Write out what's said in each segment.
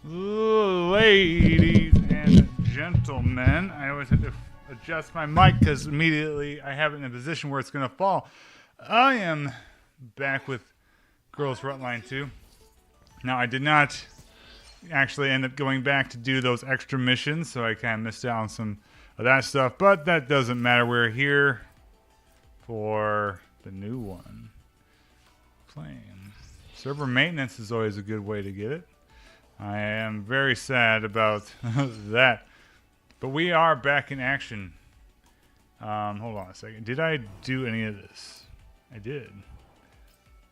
Ladies and gentlemen, I always have to adjust my mic because immediately I have it in a position where it's going to fall. I am back with Girls Frontline 2. Now, I did not actually end up going back to do those extra missions, so I kind of missed out on some of that stuff, but that doesn't matter. We're here for the new one. Playing. Server maintenance is always a good way to get it. I am very sad about that. But we are back in action. Hold on a second. Did I do any of this? I did.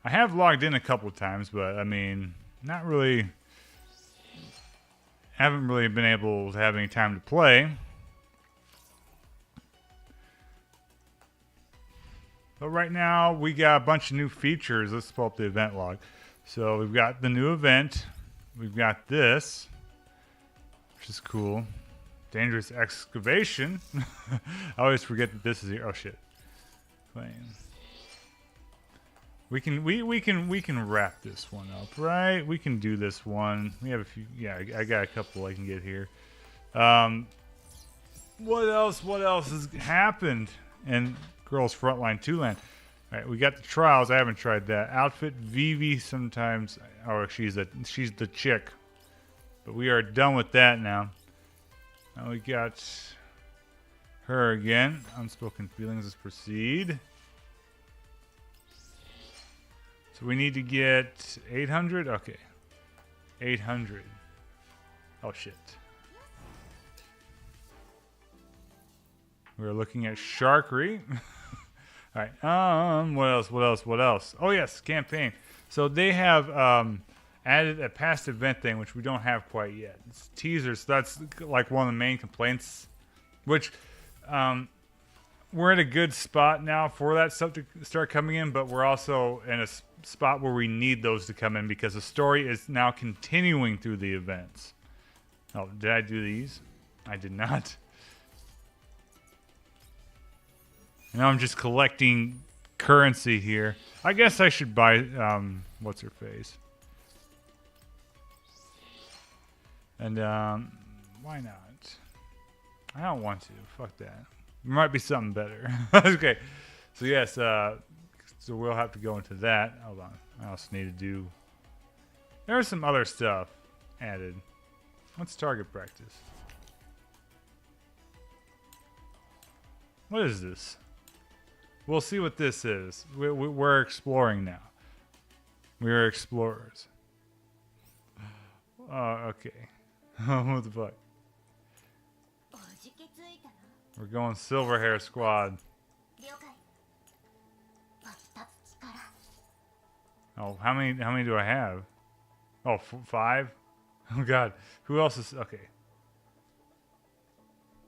I have logged in a couple of times, but I mean, not really. Haven't really been able to have any time to play. But right now, we got a bunch of new features. Let's pull up the event log. So we've got the new event. We've got this, which is cool. Dangerous excavation. I always forget that this is here. Oh shit. We can wrap this one up, right? We can do this one. We have a few. Yeah, I got a couple I can get here. What else? What else has happened in Girls Frontline 2 land? All right, we got the trials. I haven't tried that. Outfit Vivi sometimes. Oh, she's the chick. But we are done with that now. Now we got her again. Unspoken feelings. Let's proceed. So we need to get 800. Okay, 800. Oh shit. We're looking at Sharkery. All right. What else? Oh yes, campaign. So they have added a past event thing, which we don't have quite yet. It's teasers. So that's like one of the main complaints. Which we're in a good spot now for that stuff to start coming in, but we're also in a spot where we need those to come in because the story is now continuing through the events. Oh, did I do these? I did not. Now I'm just collecting currency here. I guess I should buy, what's her face? And, why not? I don't want to. Fuck that. There might be something better. Okay. So, yes, so we'll have to go into that. Hold on. I also need to do... There's some other stuff added. What's target practice? What is this? We'll see what this is. We're exploring now. We are explorers. Oh, okay. What the fuck? We're going silver hair squad. Oh, how many do I have? Oh, 5? Oh god. Who else is okay?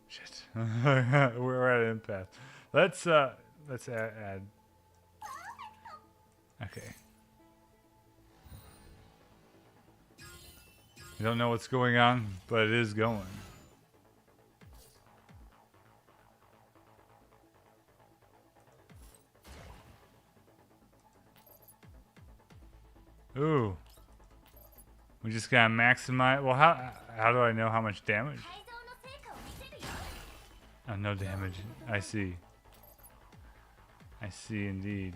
Shit. We're at an impasse. Let's add. Okay. I don't know what's going on, but it is going. Ooh. We just gotta maximize. Well, how do I know how much damage? Oh, no damage. I see. I see indeed.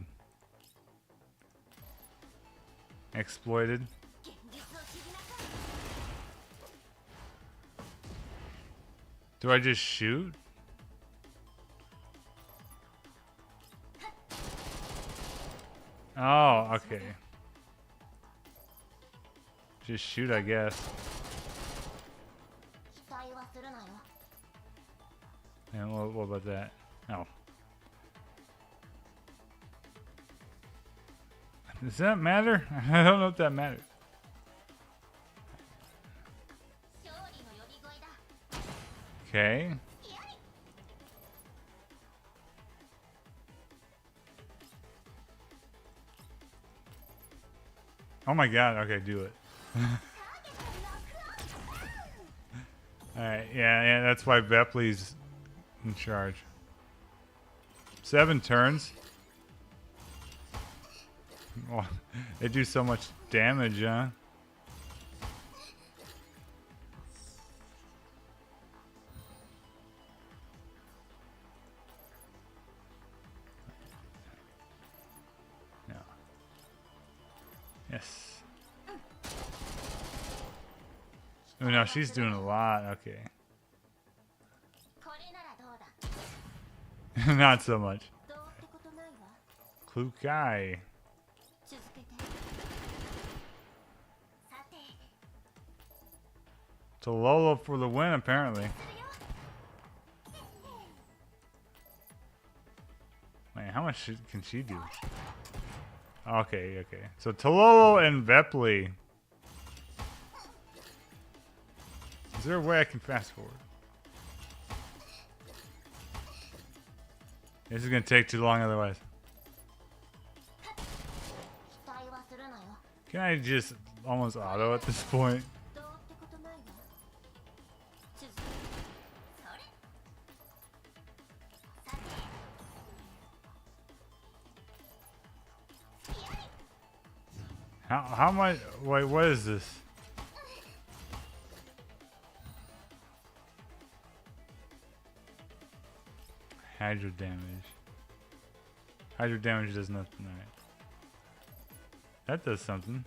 Exploited. Do I just shoot? Oh, okay. Just shoot, I guess. And what about that? Oh. Does that matter? I don't know if that matters. Okay. Oh my god, okay, do it. Alright, yeah, that's why Vepley's in charge. 7 turns. Oh, they do so much damage, huh? Yes. Oh no, she's doing a lot. Okay. Not so much. Klukai. Tololo for the win, apparently. Man, how much can she do? Okay, okay. So Tololo and Vepley. Is there a way I can fast forward? This is gonna take too long otherwise. Can I just almost auto at this point? How much? Wait, what is this? Hydro damage. Hydro damage does nothing. Alright. That does something.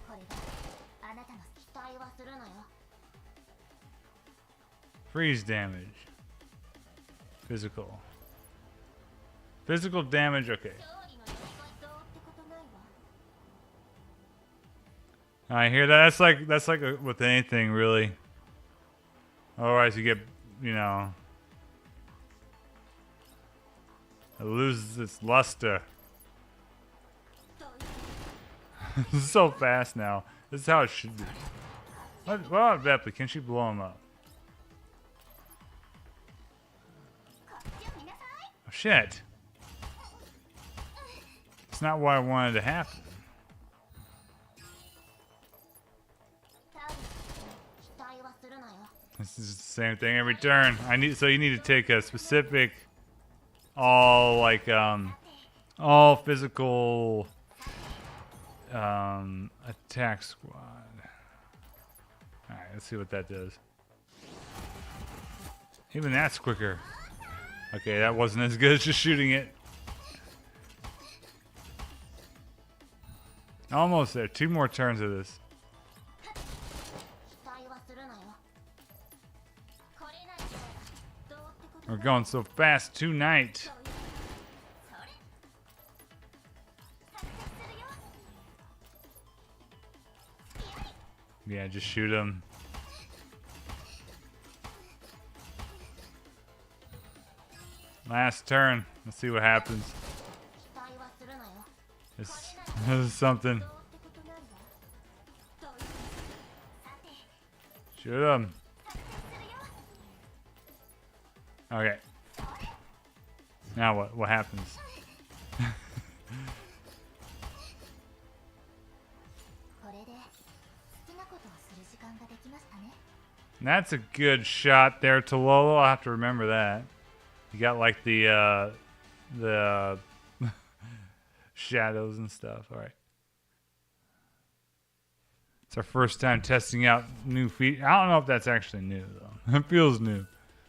Freeze damage. Physical. Physical damage, okay. I hear that. That's like with anything really. Otherwise, you get, you know, it loses its luster. This is so fast now. This is how it should be. What about Vepley? Can she blow him up? Oh shit! It's not what I wanted to happen. This is the same thing every turn. So you need to take a specific, all physical, attack squad. All right, let's see what that does. Even that's quicker. Okay, that wasn't as good as just shooting it. Almost there. 2 more turns of this. We're going so fast tonight. Yeah, just shoot him. Last turn. Let's see what happens. This is something. Shoot him. Okay. Now what? What happens? That's a good shot there, Tololo. I'll have to remember that. You got like the shadows and stuff. All right. It's our first time testing out new feet. I don't know if that's actually new though. It feels new.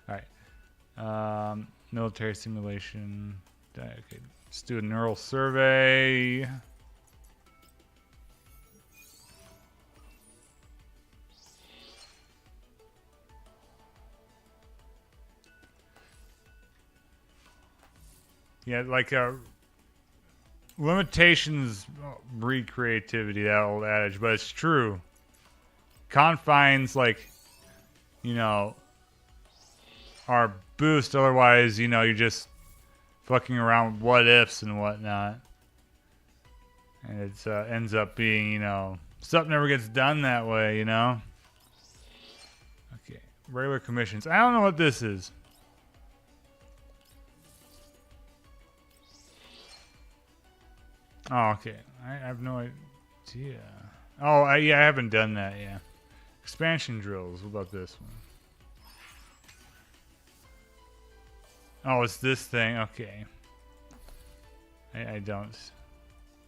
All right. Military simulation. Okay, let's do a neural survey. Yeah, like limitations breed creativity, that old adage, but it's true. Confines, like, you know, are boost, otherwise, you know, you're just fucking around with what ifs and whatnot. And it ends up being, you know, stuff never gets done that way, you know? Okay, regular commissions. I don't know what this is. Oh, okay. I have no idea. Oh, yeah, I haven't done that, yeah. Expansion drills. What about this one? Oh, it's this thing. Okay. I don't.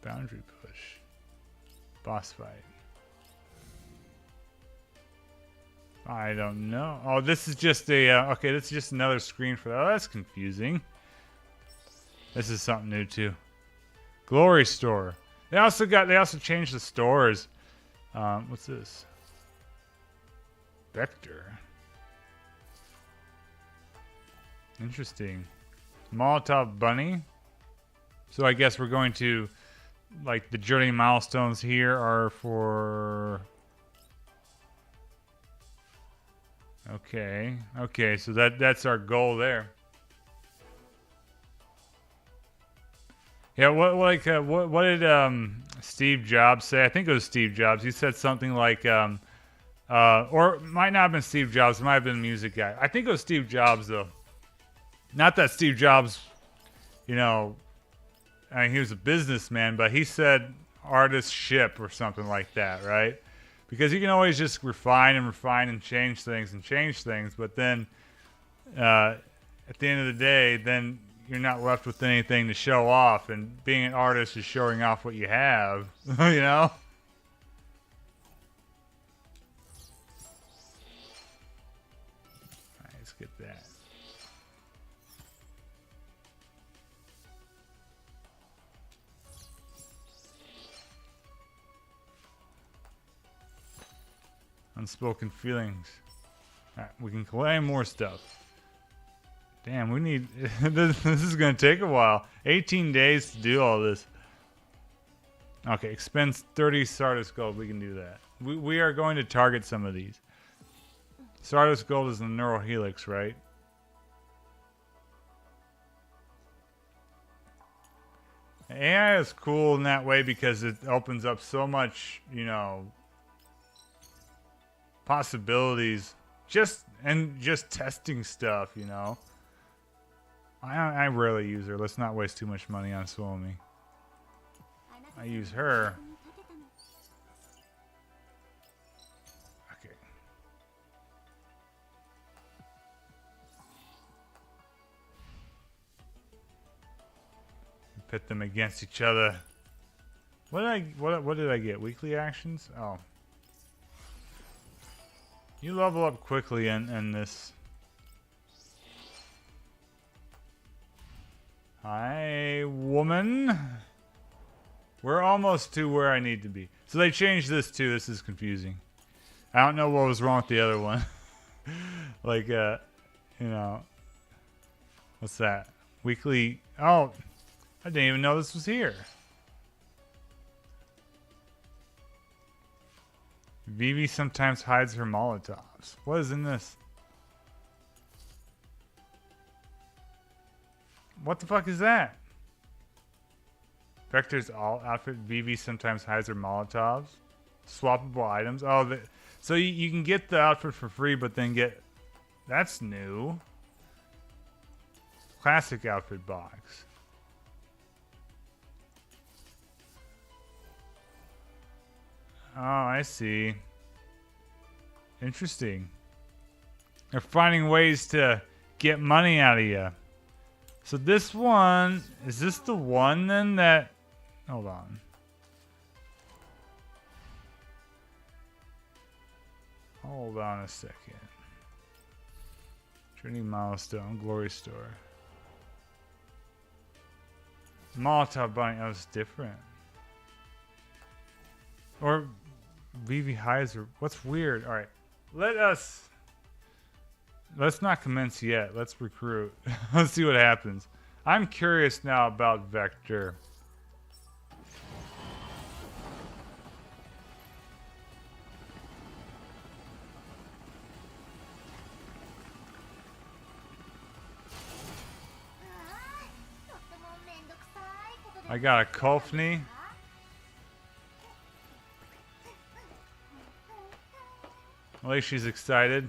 Boundary push. Boss fight. I don't know. Oh, this is just a... okay, this is just another screen for that. Oh, that's confusing. This is something new, too. Glory store. They also changed the stores. What's this? Vector. Interesting. Molotov Bunny. So I guess we're going to, like, the journey milestones here are for... Okay. Okay, so that's our goal there. Yeah, what did Steve Jobs say? I think it was Steve Jobs. He said something like or it might not have been Steve Jobs, it might have been the music guy. I think it was Steve Jobs though. Not that Steve Jobs, you know, I mean, he was a businessman, but he said artist ship or something like that, right? Because you can always just refine and change things, but then at the end of the day, then you're not left with anything to show off, and being an artist is showing off what you have, you know? All right, let's get that. Unspoken feelings. Alright, we can claim more stuff. Damn, we need... this is going to take a while. 18 days to do all this. Okay, expense 30 Stardust Gold. We can do that. We are going to target some of these. Stardust Gold is the neural helix, right? AI is cool in that way because it opens up so much, you know... possibilities, just testing stuff, you know. I rarely use her. Let's not waste too much money on Suomi. I use her. Okay. Pit them against each other. What did I get? Weekly actions? Oh. You level up quickly in this. Hi, woman. We're almost to where I need to be. So they changed this too. This is confusing. I don't know what was wrong with the other one. Like, you know. What's that? Weekly. Oh, I didn't even know this was here. Vivi sometimes hides her Molotovs. What is in this? What the fuck is that? Vector's all outfit. Vivi sometimes hides her Molotovs. Swappable items. Oh, so you can get the outfit for free, but then get... That's new. Classic outfit box. Oh, I see. Interesting. They're finding ways to get money out of you. So this one, is this the one then that... Hold on. Hold on a second. Journey milestone, glory store. Molotov bunny, that was different. Or Vivi Heiser. What's weird? All right, let's not commence yet. Let's recruit. Let's see what happens. I'm curious now about Vector. I got a Kofni. At least she's excited.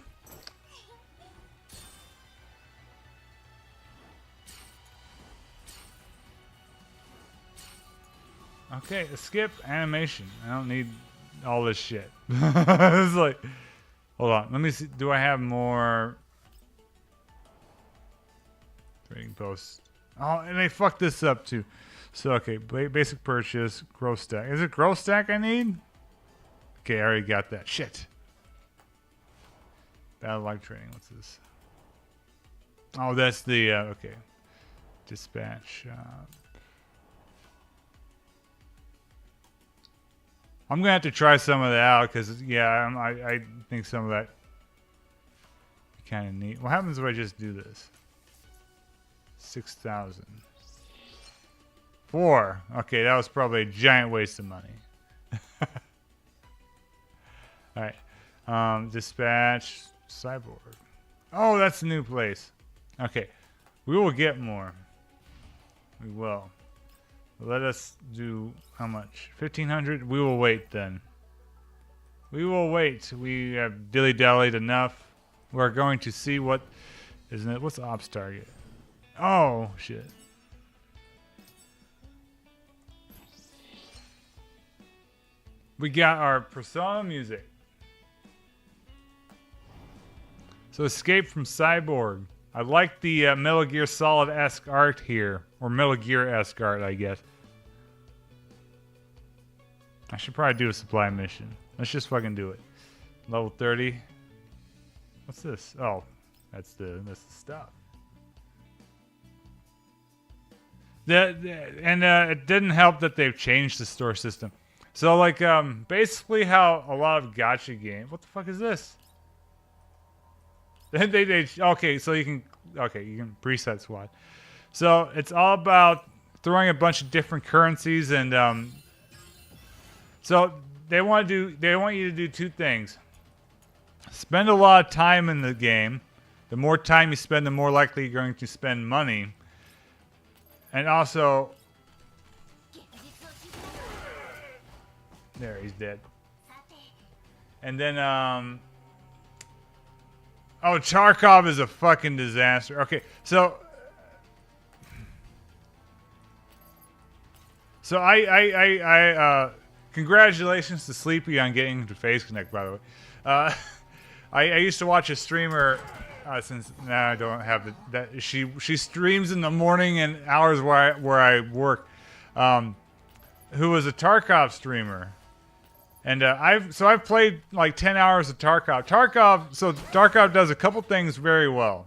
Okay, skip animation. I don't need all this shit. It's like, hold on. Let me see. Do I have more trading posts? Oh, and they fucked this up too. So, okay, basic purchase, growth stack. Is it growth stack I need? Okay, I already got that. Shit. Battle like training. What's this? Oh, that's the, okay. Dispatch. I'm gonna have to try some of that out because yeah, I think some of that kind of neat. What happens if I just do this? 6,000. 4. Okay, that was probably a giant waste of money. All right, dispatch cyborg. Oh, that's a new place. Okay, we will get more. We will. Let us do how much? 1,500. We will wait then. We will wait. We have dilly-dallied enough. We're going to see what, isn't it? What's the ops target? Oh shit. We got our Persona music. So escape from Cyborg. I like the Metal Gear Solid-esque art here. Or Metal Gear-esque art, I guess. I should probably do a supply mission. Let's just fucking do it. Level 30. What's this? Oh, that's the stuff. It didn't help that they've changed the store system. So like basically how a lot of gacha games. What the fuck is this? they okay, so you can preset SWAT. So it's all about throwing a bunch of different currencies and so they want you to do two things. Spend a lot of time in the game. The more time you spend, the more likely you're going to spend money. And also, there, he's dead. And then, oh, Tarkov is a fucking disaster. Okay, so congratulations to Sleepy on getting into Phase Connect, by the way. I used to watch a streamer, since now I don't have that. She streams in the morning and hours where I work, who was a Tarkov streamer, and I've played like 10 hours of Tarkov. Tarkov does a couple things very well.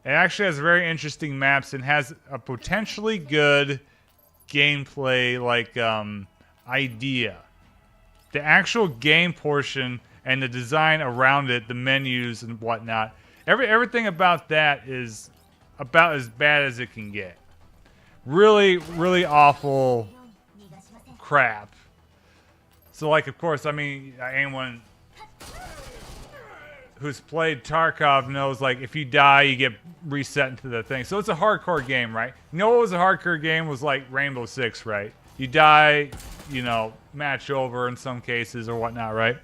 It actually has very interesting maps and has a potentially good gameplay like idea. The actual game portion and the design around it, the menus and whatnot, everything about that is about as bad as it can get. Really, really awful crap. So, like, of course, I mean, anyone who's played Tarkov knows, like, if you die, you get reset into the thing. So it's a hardcore game, right? You know what was a hardcore game? Was like Rainbow Six, right? You die, you know, match over in some cases or whatnot, right?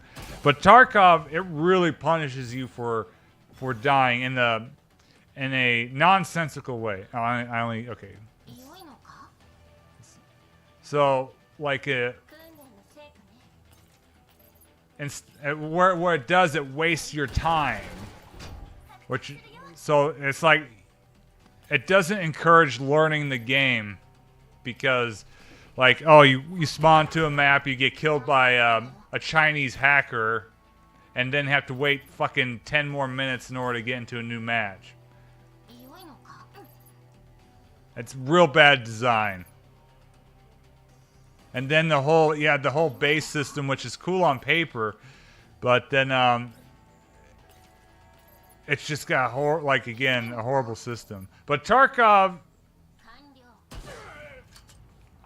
But Tarkov, it really punishes you for dying in a nonsensical way. Okay. So like where it does, it wastes your time, so it's like it doesn't encourage learning the game because. Like, oh, you spawn to a map, you get killed by a Chinese hacker, and then have to wait fucking 10 more minutes in order to get into a new match. It's real bad design. And then the whole base system, which is cool on paper, but then it's just got a horrible system. But Tarkov.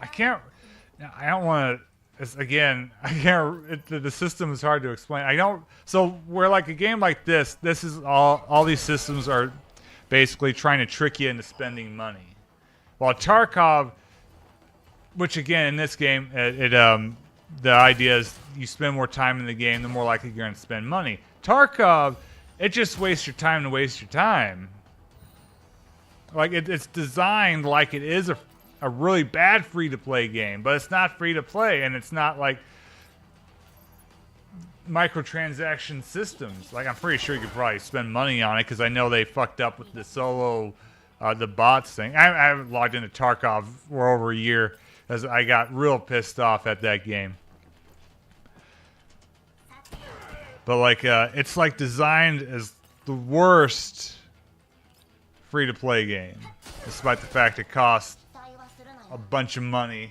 I don't want to, the system is hard to explain. So where like a game like this is all these systems are basically trying to trick you into spending money. While Tarkov, which again, in this game, the idea is you spend more time in the game, the more likely you're going to spend money. Tarkov, it just wastes your time to waste your time. Like, it's designed like it is a really bad free-to-play game, but it's not free-to-play, and it's not like microtransaction systems. Like, I'm pretty sure you could probably spend money on it, because I know they fucked up with the solo, the bots thing. I haven't logged into Tarkov for over a year, as I got real pissed off at that game. But, like, it's, like, designed as the worst free-to-play game, despite the fact it costs a bunch of money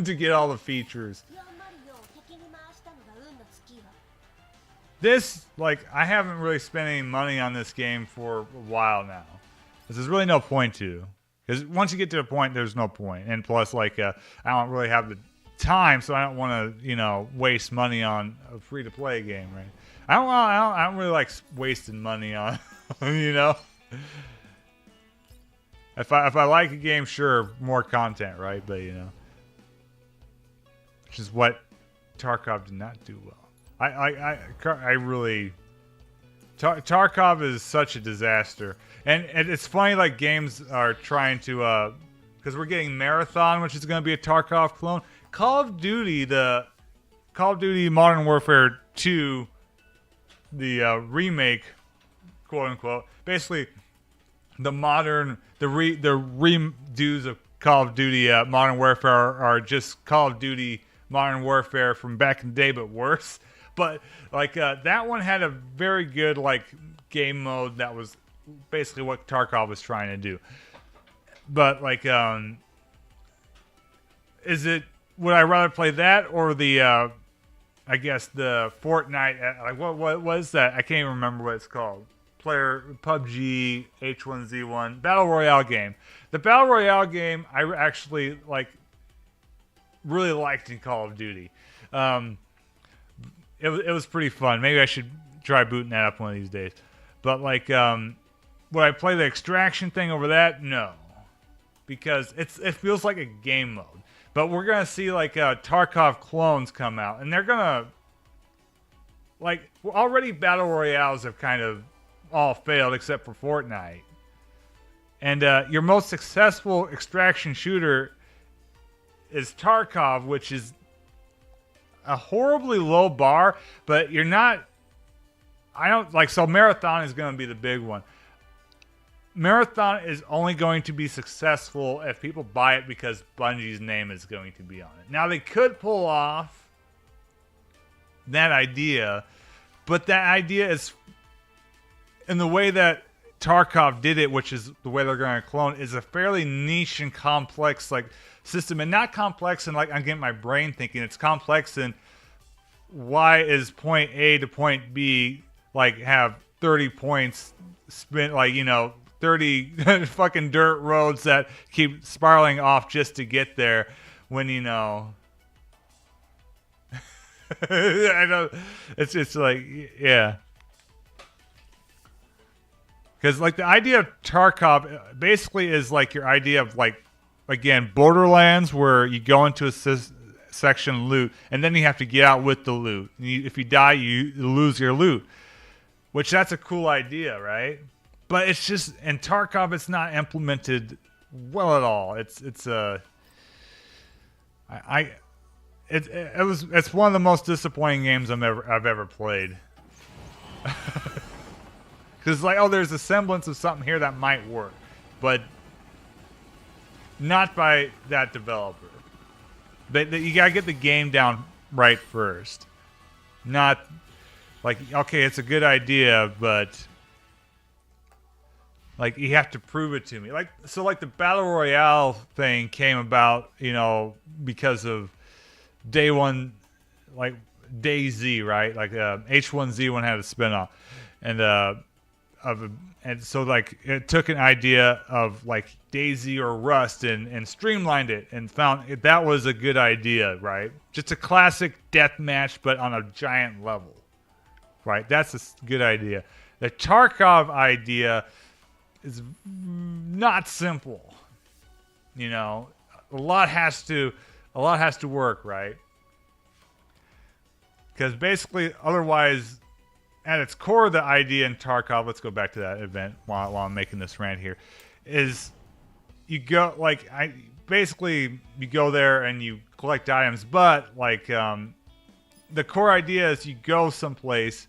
to get all the features. this, like, I haven't really spent any money on this game for a while now. There's really no point to. Because once you get to a point, there's no point. And plus, like, I don't really have the time, so I don't want to, waste money on a free-to-play game, right? I don't really like wasting money on, If I like a game, sure, more content, right? But, which is what Tarkov did not do well. I really... Tarkov is such a disaster. And it's funny, like, games are trying to... Because we're getting Marathon, which is going to be a Tarkov clone. Call of Duty Modern Warfare 2, the remake, quote-unquote, basically the redos of Call of Duty Modern Warfare are just Call of Duty Modern Warfare from back in the day, but worse. But like that one had a very good like game mode that was basically what Tarkov was trying to do. But like, would I rather play that or the I guess the Fortnite? Like what was that? I can't even remember what it's called. PUBG H1Z1 Battle Royale game. The Battle Royale game I actually really liked in Call of Duty. It was pretty fun. Maybe I should try booting that up one of these days. But like, would I play the extraction thing over that? No, because it feels like a game mode. But we're gonna see like Tarkov clones come out, and they're gonna already battle royales have kind of all failed except for Fortnite. And your most successful extraction shooter is Tarkov, which is a horribly low bar, but you're not... So Marathon is going to be the big one. Marathon is only going to be successful if people buy it because Bungie's name is going to be on it. Now, they could pull off that idea, but that idea is... in the way that Tarkov did it, which is the way they're going to clone, is a fairly niche and complex system, and not complex and I'm getting my brain thinking. It's complex and why is point A to point B have 30 points spent 30 fucking dirt roads that keep spiraling off just to get there when I know it's like yeah. Because the idea of Tarkov basically is your idea of again, Borderlands, where you go into a section loot and then you have to get out with the loot. If you die, you lose your loot, which that's a cool idea, right? But it's just in Tarkov, it's not implemented well at all. It's one of the most disappointing games I've ever played. Because there's a semblance of something here that might work, but not by that developer. You gotta get the game down right first. Not okay, it's a good idea, but you have to prove it to me. The Battle Royale thing came about, because of day one, DayZ, right? H1Z1 had a spinoff, and so it took an idea of DayZ or Rust and streamlined it and found that was a good idea, right? Just a classic deathmatch, but on a giant level, right? That's a good idea. The Tarkov idea is not simple. A lot has to work, right? Because basically, otherwise, at its core, the idea in Tarkov, let's go back to that event while I'm making this rant here, is you go, you go there and you collect items, but, the core idea is you go someplace,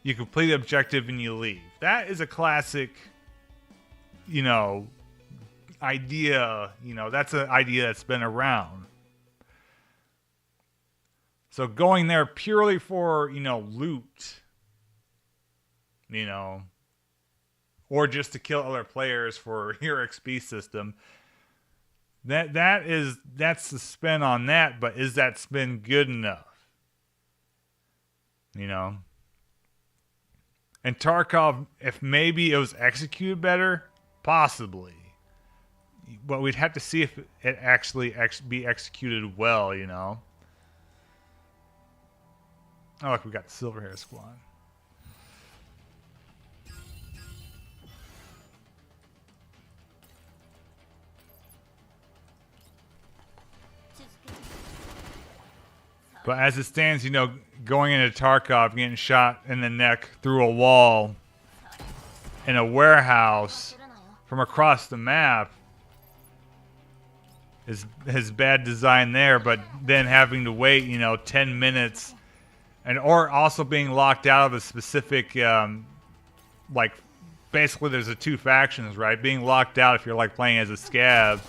you complete the objective, and you leave. That is a classic, idea, that's an idea that's been around. So going there purely for, loot, or just to kill other players for your XP system. That's the spin on that, but is that spin good enough? And Tarkov, if maybe it was executed better, possibly. But we'd have to see if it actually be executed well, you know. Oh, look, we got the Silverhair Squad. But as it stands, you know, going into Tarkov, getting shot in the neck through a wall in a warehouse from across the map is bad design there. But then having to wait, you know, 10 minutes, and or also being locked out of a specific, like, basically there's the two factions, right? Being locked out if you're like playing as a scab,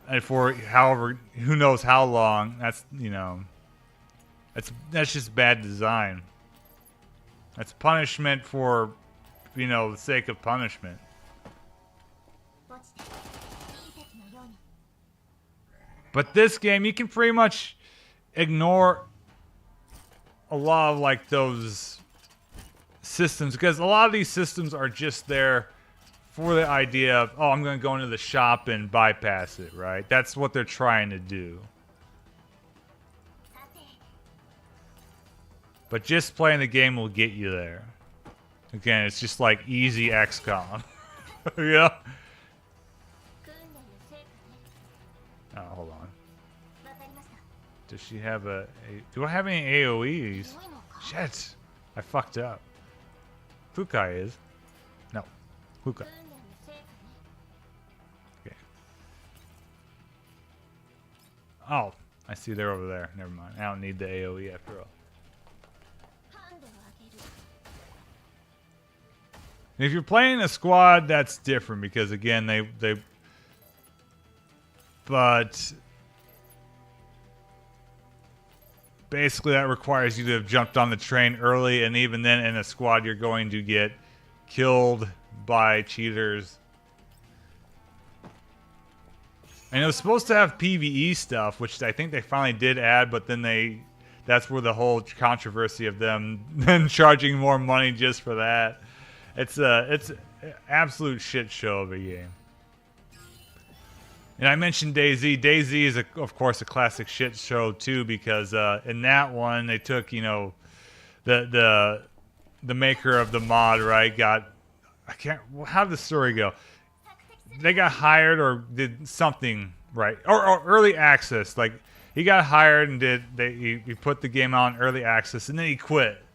and for however, who knows how long. That's, you know. That's just bad design. That's punishment for, you know, the sake of punishment. But this game, you can pretty much ignore a lot of like those systems, because a lot of these systems are just there for the idea of, oh, I'm going to go into the shop and bypass it, right? That's what they're trying to do. But just playing the game will get you there. Again, it's just like easy XCOM. Yeah. Oh, hold on. Does she have do I have any AoEs? Shit. I fucked up. Fukai is. No. Fukai. Okay. Oh, I see they're over there. Never mind. I don't need the AoE after all. If you're playing a squad, that's different because again, but basically that requires you to have jumped on the train early, and even then in a squad you're going to get killed by cheaters. And it was supposed to have PvE stuff, which I think they finally did add, but then that's where the whole controversy of them then charging more money just for that. It's an absolute shit show of a game. And I mentioned DayZ. DayZ is, of course, a classic shit show too, because in that one they took, you know, the maker of the mod, right? How did the story go? They got hired or did something, right? Or early access. Like he got hired and he put the game on early access, and then he quit.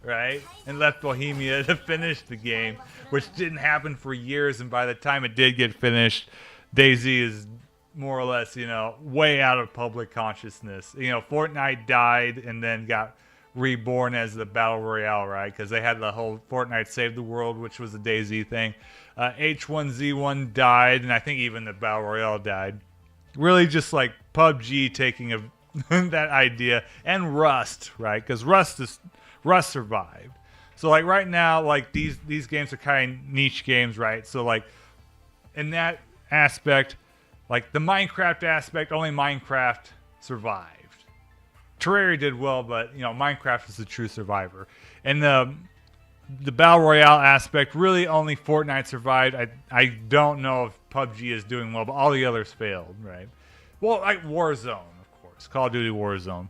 Right? And left Bohemia to finish the game, which didn't happen for years, and by the time it did get finished, DayZ is more or less, you know, way out of public consciousness. You know, Fortnite died and then got reborn as the Battle Royale, right? Because they had the whole Fortnite Save the World, which was a DayZ thing. H1Z1 died, and I think even the Battle Royale died. Really just like PUBG taking that idea, and Rust, right? Because Rust survived. So like right now, like these games are kind of niche games, right? So like in that aspect, like the Minecraft aspect, only Minecraft survived. Terraria did well, but you know, Minecraft is the true survivor. And the Battle Royale aspect, really only Fortnite survived. I don't know if PUBG is doing well, but all the others failed, right? Well, like Warzone, of course. Call of Duty Warzone.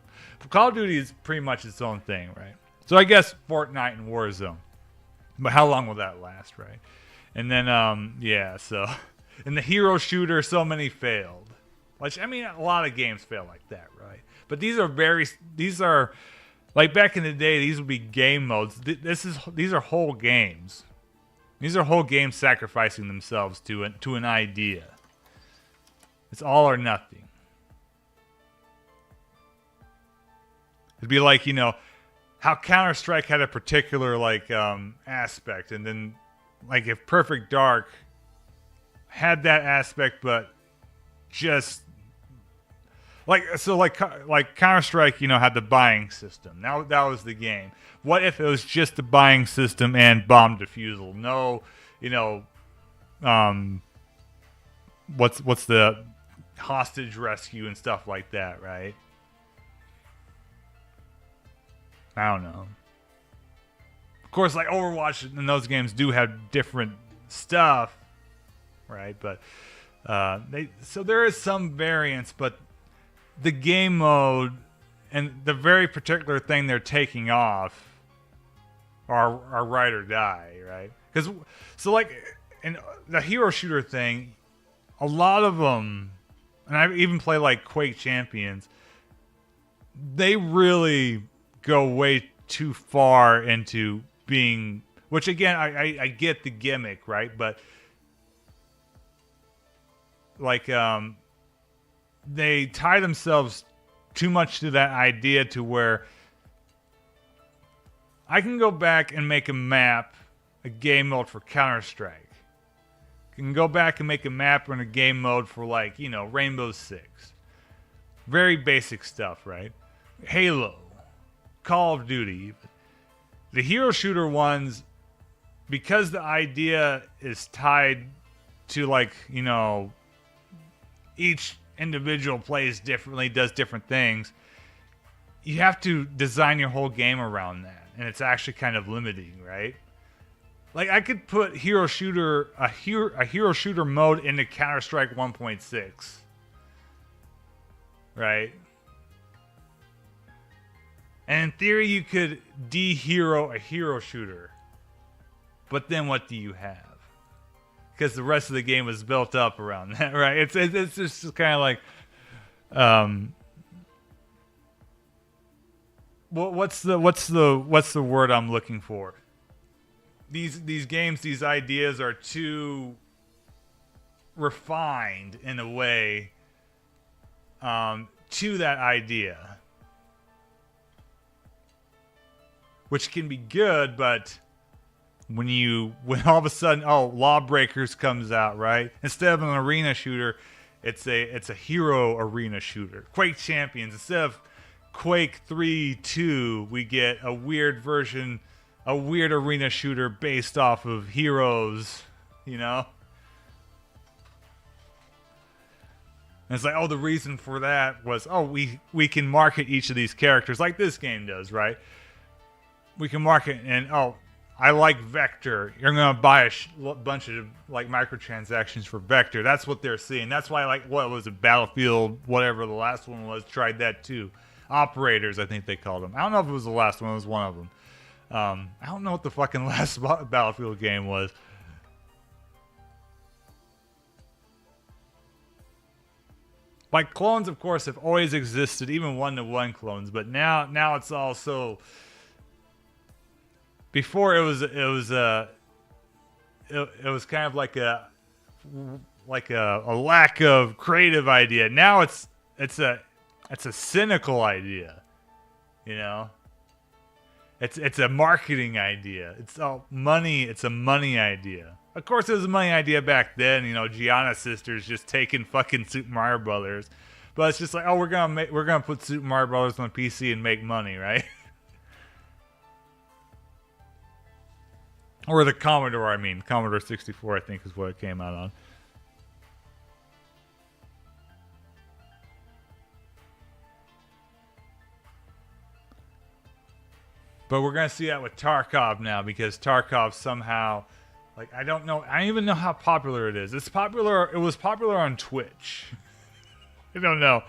Call of Duty is pretty much its own thing, right? So I guess Fortnite and Warzone. But how long will that last, right? And then, yeah, so... In the hero shooter, so many failed. Like, I mean, a lot of games fail like that, right? But these are... Like, back in the day, these would be game modes. These are whole games. These are whole games sacrificing themselves to an idea. It's all or nothing. It'd be like, you know... how Counter-Strike had a particular like aspect, and then like if Perfect Dark had that aspect, but just like Counter-Strike, you know, had the buying system. Now that was the game. What if it was just the buying system and bomb defusal? No, you know, what's the hostage rescue and stuff like that, right? I don't know. course, like Overwatch and those games do have different stuff, right? But so there is some variance, but the game mode and the very particular thing they're taking off are ride or die, right? Because so like in the hero shooter thing, a lot of them, and I even play like Quake Champions, they really go way too far into being, which again I get the gimmick, right? But like they tie themselves too much to that idea to where I can go back and make a map, a game mode for Counter-Strike. I can go back and make a map and a game mode for like, Rainbow Six. Very basic stuff, right? Halo, Call of Duty. The hero shooter ones, because the idea is tied to like, each individual plays differently, does different things, you have to design your whole game around that. And it's actually kind of limiting, right? Like I could put a hero shooter mode into Counter-Strike 1.6. Right? And in theory you could de-hero a hero shooter. But then what do you have? Because the rest of the game was built up around that, right? It's just kind of like what's the word I'm looking for? These games, these ideas are too refined in a way to that idea, which can be good, but when all of a sudden, Lawbreakers comes out, right? Instead of an arena shooter, it's a hero arena shooter. Quake Champions, instead of Quake 3-2, we get a weird version, a weird arena shooter based off of heroes, And it's like, the reason for that was, we can market each of these characters like this game does, right? We can market and, I like Vector. You're going to buy a bunch of like microtransactions for Vector. That's what they're seeing. That's why, like, what was it, Battlefield, whatever the last one was, tried that too. Operators, I think they called them. I don't know if it was the last one. It was one of them. I don't know what the fucking last Battlefield game was. Like, clones, of course, have always existed, even one-to-one clones. But now it's all so... Before it was kind of like a lack of creative idea. Now it's a cynical idea, It's a marketing idea. It's all money. It's a money idea. Of course, it was a money idea back then. Gianna Sisters just taking fucking Super Mario Brothers, but it's just like, we're gonna put Super Mario Brothers on PC and make money, right? Or the Commodore, Commodore 64, I think, is what it came out on. But we're going to see that with Tarkov now, because Tarkov somehow, like, I don't even know how popular it is. It was popular on Twitch. I don't know.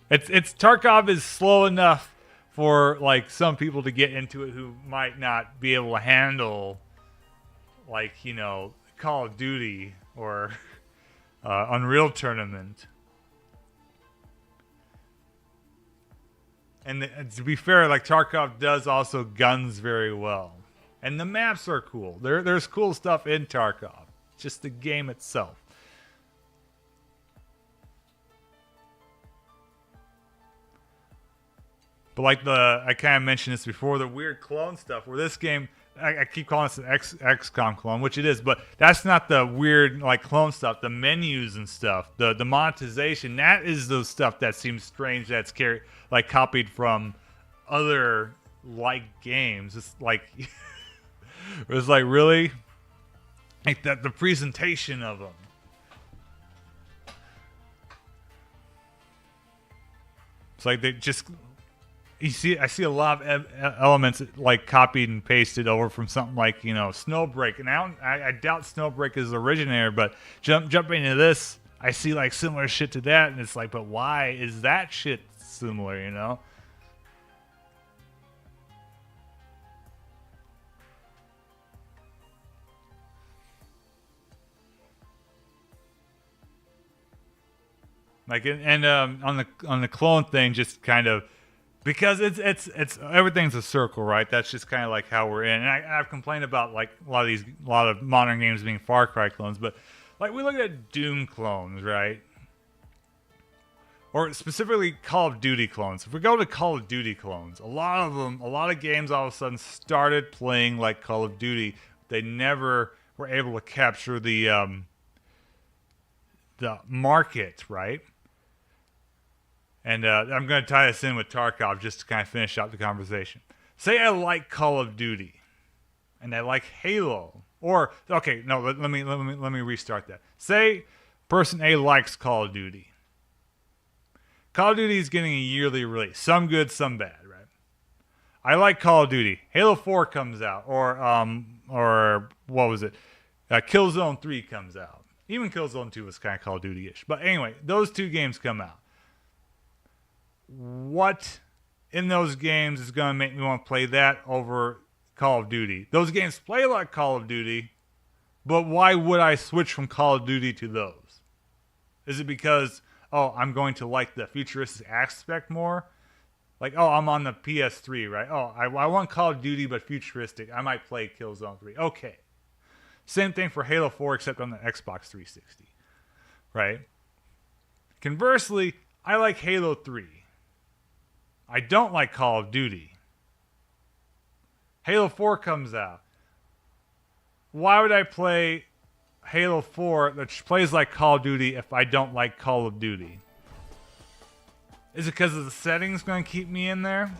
It's Tarkov is slow enough for like some people to get into it who might not be able to handle, like, Call of Duty or Unreal Tournament. And to be fair, like, Tarkov does also guns very well, and the maps are cool. There's cool stuff in Tarkov, just the game itself. But like I kind of mentioned this before, the weird clone stuff, where this game, I keep calling this an XCOM clone, which it is, but that's not the weird like clone stuff. The menus and stuff, the monetization, that is the stuff that seems strange. That's copied from other like games. It's like it was like, really, like that the presentation of them. It's like they just. I see a lot of elements like copied and pasted over from something like Snowbreak, and I doubt Snowbreak is the originator, but jumping into this, I see like similar shit to that, and it's like, but why is that shit similar? Like and on the clone thing, just kind of because it's everything's a circle, right? That's just kind of like how we're in. And I've complained about like a lot of modern games being Far Cry clones, but like we look at Doom clones, right? Or specifically Call of Duty clones. If we go to Call of Duty clones, a lot of games all of a sudden started playing like Call of Duty. They never were able to capture the market, right? And I'm going to tie this in with Tarkov just to kind of finish out the conversation. Say I like Call of Duty, and I like Halo, or okay, no, let me restart that. Say person A likes Call of Duty. Call of Duty is getting a yearly release, some good, some bad, right? I like Call of Duty. Halo 4 comes out, or what was it? Killzone 3 comes out. Even Killzone 2 was kind of Call of Duty-ish. But anyway, those two games come out. What in those games is going to make me want to play that over Call of Duty? Those games play like Call of Duty, but why would I switch from Call of Duty to those? Is it because, I'm going to like the futuristic aspect more? Like, I'm on the PS3, right? I want Call of Duty, but futuristic. I might play Killzone 3. Okay. Same thing for Halo 4, except on the Xbox 360, right? Conversely, I like Halo 3. I don't like Call of Duty. Halo 4 comes out. Why would I play Halo 4 that plays like Call of Duty if I don't like Call of Duty? Is it because of the settings going to keep me in there?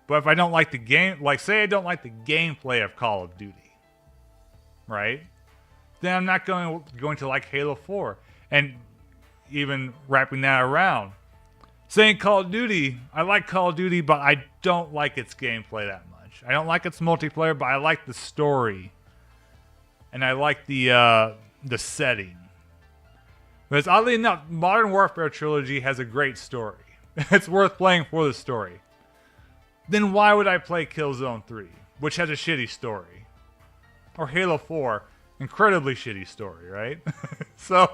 But if I don't like the game, like say I don't like the gameplay of Call of Duty, right? Then I'm not going to like Halo 4. And even wrapping that around, saying Call of Duty, I like Call of Duty, but I don't like its gameplay that much. I don't like its multiplayer, but I like the story. And I like the setting. Because oddly enough, Modern Warfare Trilogy has a great story. It's worth playing for the story. Then why would I play Killzone 3, which has a shitty story? Or Halo 4, incredibly shitty story, right? So,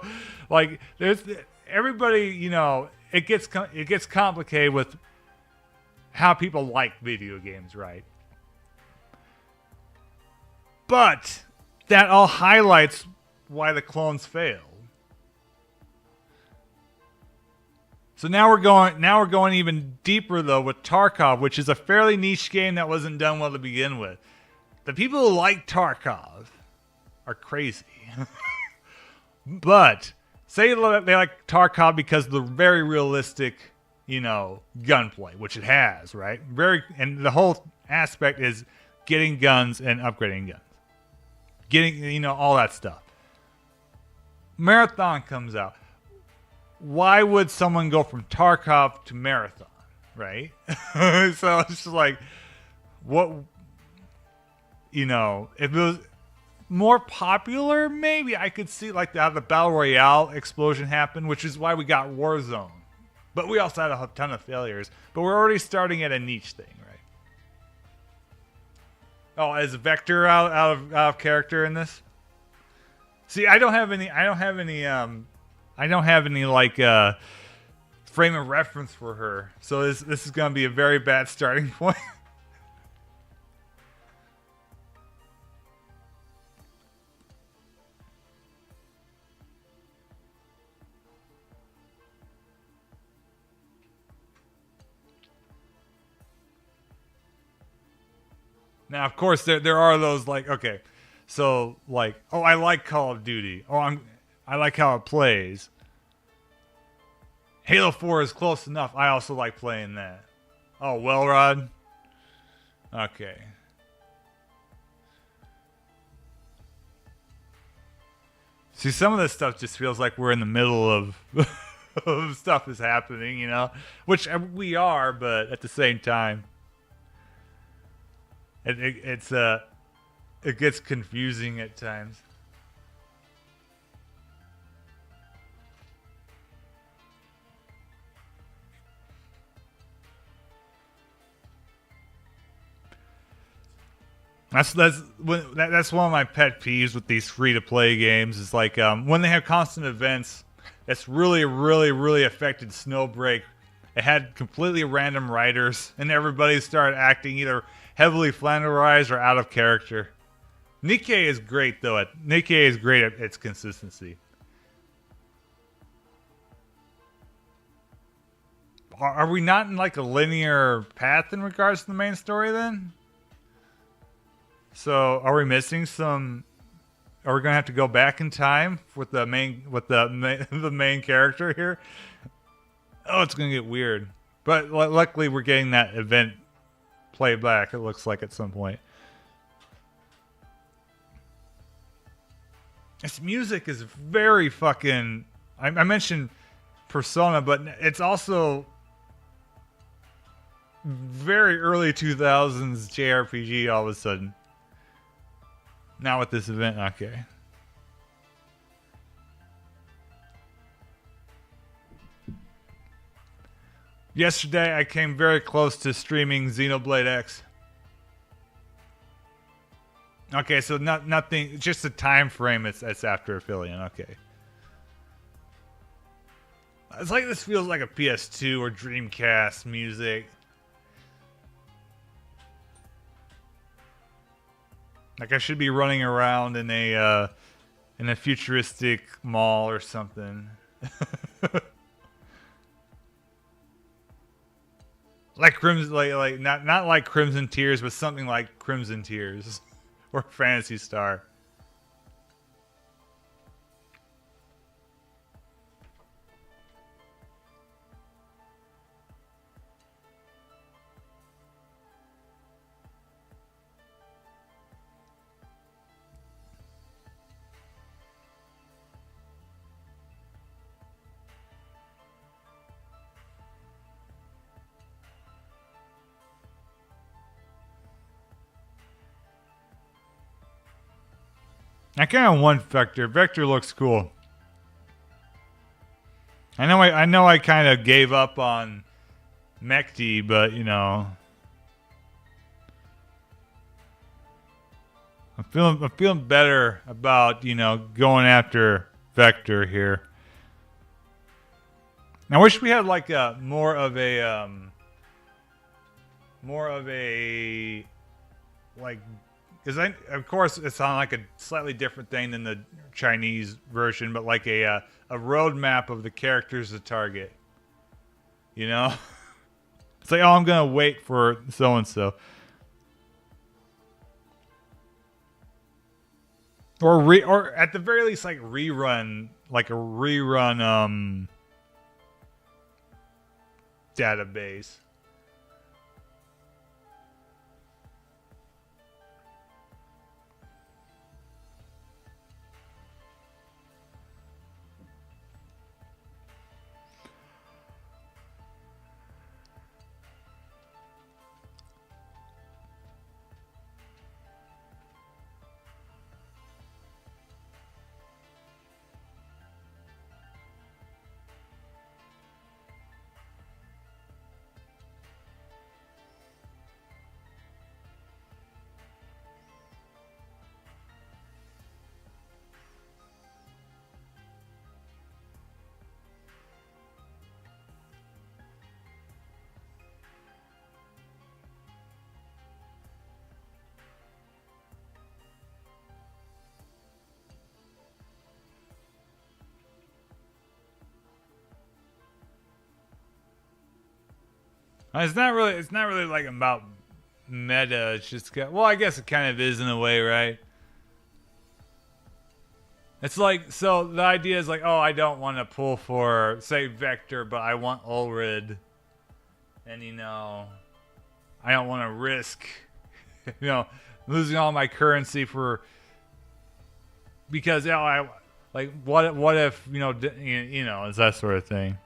like, there's everybody, it gets complicated with how people like video games, right? But that all highlights why the clones fail. So now we're going even deeper though with Tarkov, which is a fairly niche game that wasn't done well to begin with. The people who like Tarkov are crazy. But say they like Tarkov because of the very realistic, gunplay, which it has, right? And the whole aspect is getting guns and upgrading guns. Getting, all that stuff. Marathon comes out. Why would someone go from Tarkov to Marathon, right? So it's just like, what, if it was more popular, maybe I could see like how the Battle Royale explosion happened, which is why we got Warzone. But we also had a ton of failures. But we're already starting at a niche thing, right? Oh, is Vector out of character in this? See, I don't have any like frame of reference for her. So this is gonna be a very bad starting point. Now, of course, there are those like, okay, so like, I like Call of Duty. I like how it plays. Halo 4 is close enough. I also like playing that. Oh, well, Rod. Okay. See, some of this stuff just feels like we're in the middle of of stuff is happening, you know, which we are, but at the same time, it gets confusing at times. That's one of my pet peeves with these free to play games. Is like when they have constant events. That's really affected Snowbreak. It had completely random writers, and everybody started acting either heavily flanderized or out of character. Nikkei is great though. Nikkei is great at its consistency. Are we not in like a linear path in regards to the main story then? So are we missing some? Are we gonna have to go back in time with the main character here? Oh, it's gonna get weird. But luckily, we're getting that event playback. It looks like at some point. This music is very fucking. I mentioned Persona, but it's also very early 2000s JRPG. All of a sudden. Not with this event, okay. Yesterday, I came very close to streaming Xenoblade X. Okay, so nothing, just the time frame. It's after Aphelion. Okay. It's like this feels like a PS2 or Dreamcast music. Like I should be running around in a futuristic mall or something. Like Crimson, like not like Crimson Tears, but something like Crimson Tears or Phantasy Star. I kind of want Vector. Vector looks cool. I know I kind of gave up on Mechty, but you know, I'm feeling better about, you know, going after Vector here. I wish we had like a more of a like, because of course it's on like a slightly different thing than the Chinese version, but like a roadmap of the characters to target. You know, it's like, oh, I'm gonna wait for so and so, or at the very least like rerun, like a rerun database. It's not really. It's not really like about meta. It's just well, I guess it kind of is in a way, right? It's like, so the idea is like, oh, I don't want to pull for say Vector, but I want Ulrid, and you know, I don't want to risk, you know, losing all my currency for because you know, Like, what if, you know, you know, it's that sort of thing.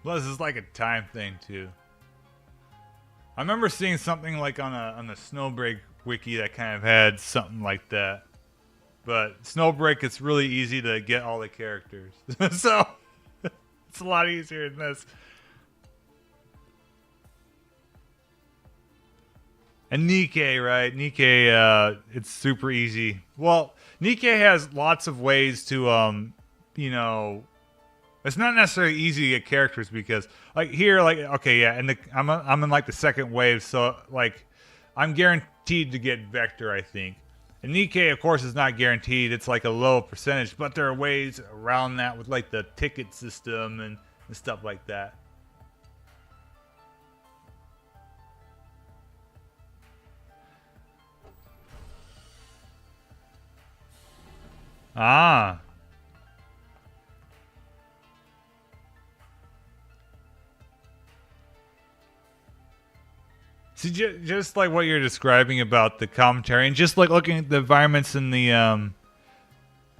Plus, it's like a time thing too. I remember seeing something like on the Snowbreak wiki that kind of had something like that. But Snowbreak, it's really easy to get all the characters, so it's a lot easier than this. And Nikkei, right? Nikkei, it's super easy. Well, Nikkei has lots of ways to, you know, it's not necessarily easy to get characters because, like here, like okay, yeah, and I'm in like the second wave, so like I'm guaranteed to get Vector, I think. And Nikkei, of course, is not guaranteed. It's like a low percentage, but there are ways around that with like the ticket system and stuff like that. Ah. See, just like what you're describing about the commentary, and just like looking at the environments and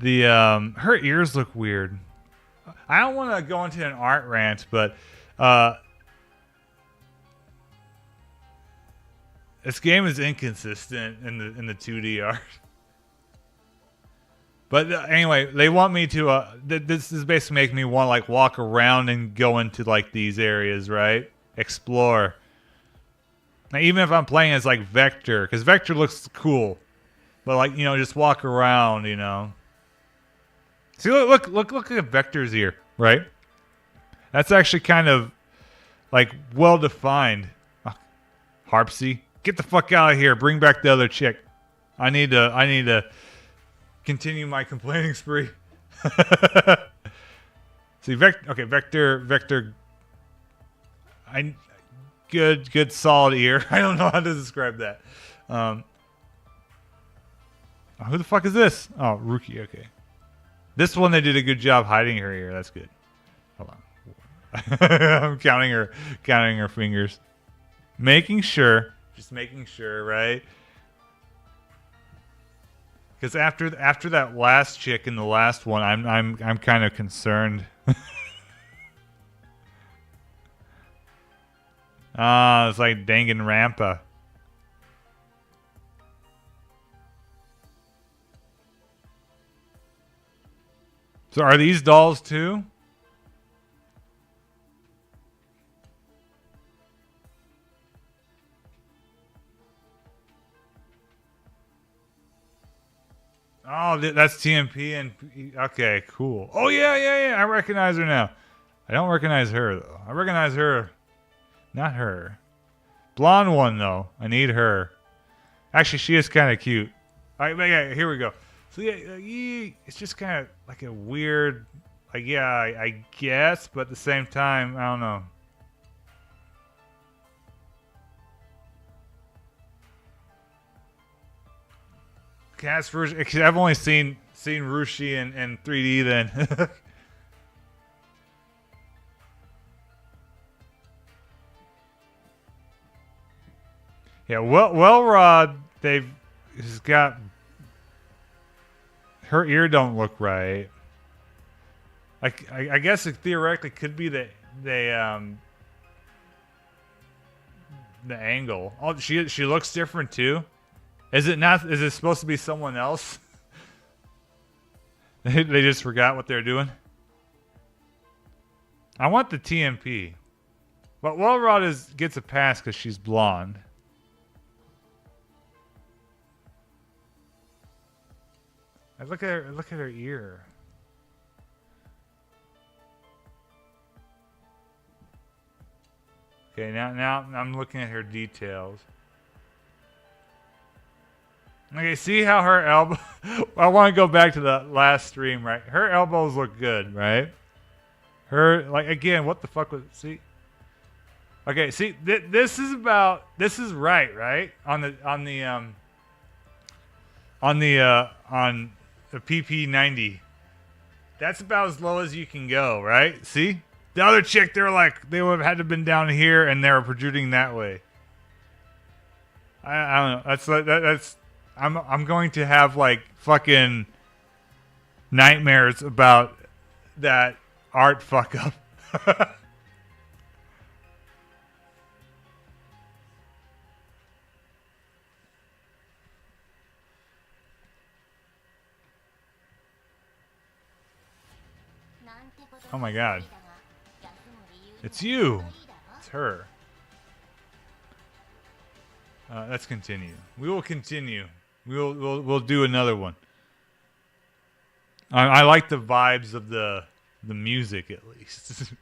her ears look weird. I don't want to go into an art rant, but this game is inconsistent in the 2D art. But anyway, they want me to. This is basically making me want to like walk around and go into like these areas, right? Explore. Now, even if I'm playing as like Vector, because Vector looks cool, but like you know, just walk around, you know. See, look at Vector's ear, right? That's actually kind of like well defined. Harpsy, get the fuck out of here! Bring back the other chick. I need to continue my complaining spree. See, Vector. Good, solid ear. I don't know how to describe that. Who the fuck is this? Oh, Rookie. Okay, this one they did a good job hiding her ear. That's good. Hold on. I'm counting her fingers, just making sure, right? Because after that last chick in the last one, I'm kind of concerned. Ah, it's like Danganronpa. So are these dolls too? Oh, that's TMP and okay, cool. Oh yeah. I recognize her now. I don't recognize her though. I recognize her. Not her. Blonde one though. I need her. Actually, she is kind of cute. All right, yeah, here we go. So yeah, it's just kind of like a weird, like yeah, I guess, but at the same time, I don't know. Cast version. I've only seen Rushi in 3D then. Yeah, well, Rod, he's got her ear don't look right. I guess it theoretically could be the angle. Oh, she looks different too. Is it not? Is it supposed to be someone else? They just forgot what they're doing. I want the TMP, but Wellrod gets a pass because she's blonde. Look at her. Look at her ear. Okay, now I'm looking at her details. Okay, see how her elbow... I want to go back to the last stream, right? Her elbows look good, right? Her, like, again, what the fuck was... See? Okay, see, this is about... This is right? On the PP90. That's about as low as you can go, right? See? The other chick, they're like, they would have had to have been down here and they were protruding that way. I don't know. That's I'm going to have like fucking nightmares about that art fuck up. Oh my god. It's you. It's her. Let's continue. We will continue. We'll do another one. I like the vibes of the music at least.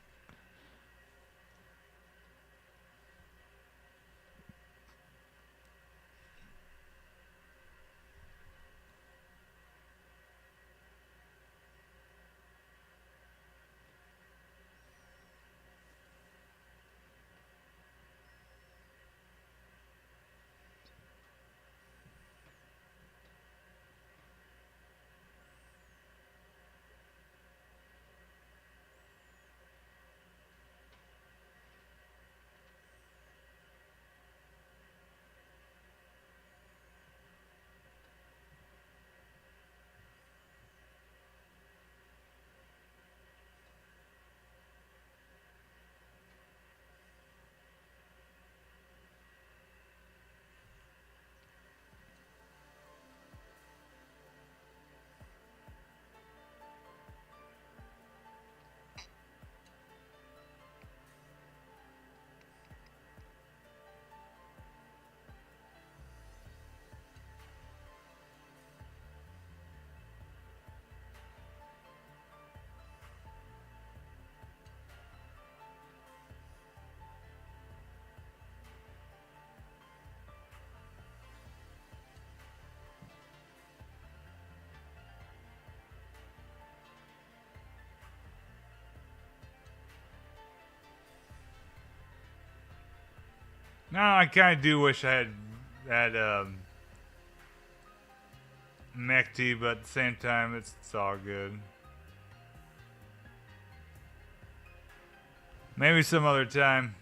No, I kind of do wish I had Mechty, but at the same time, it's all good. Maybe some other time.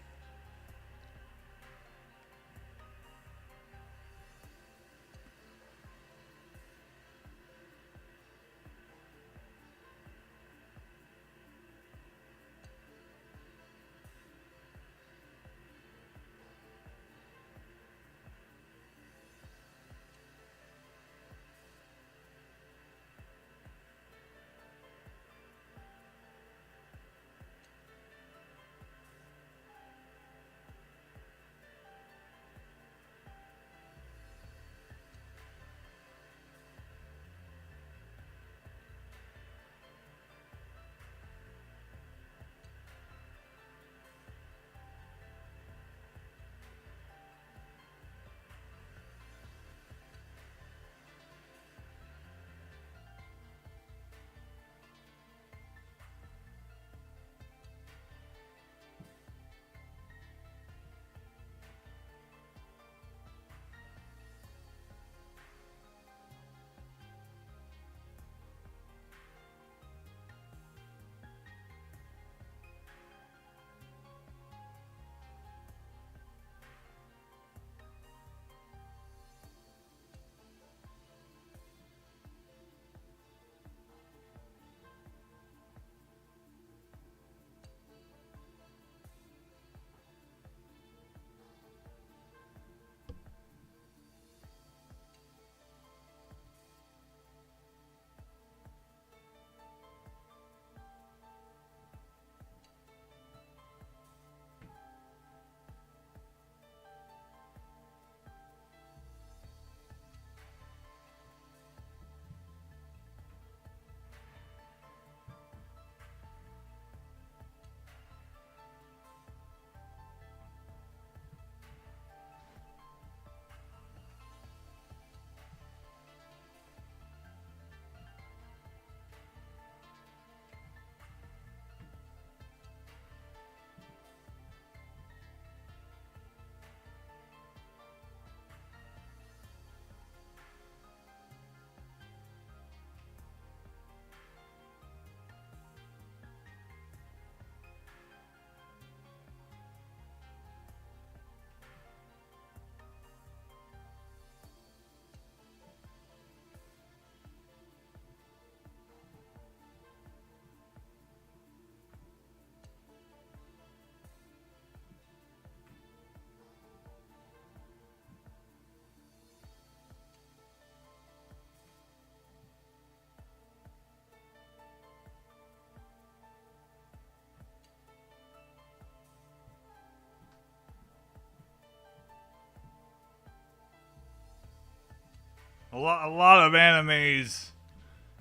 A lot of animes.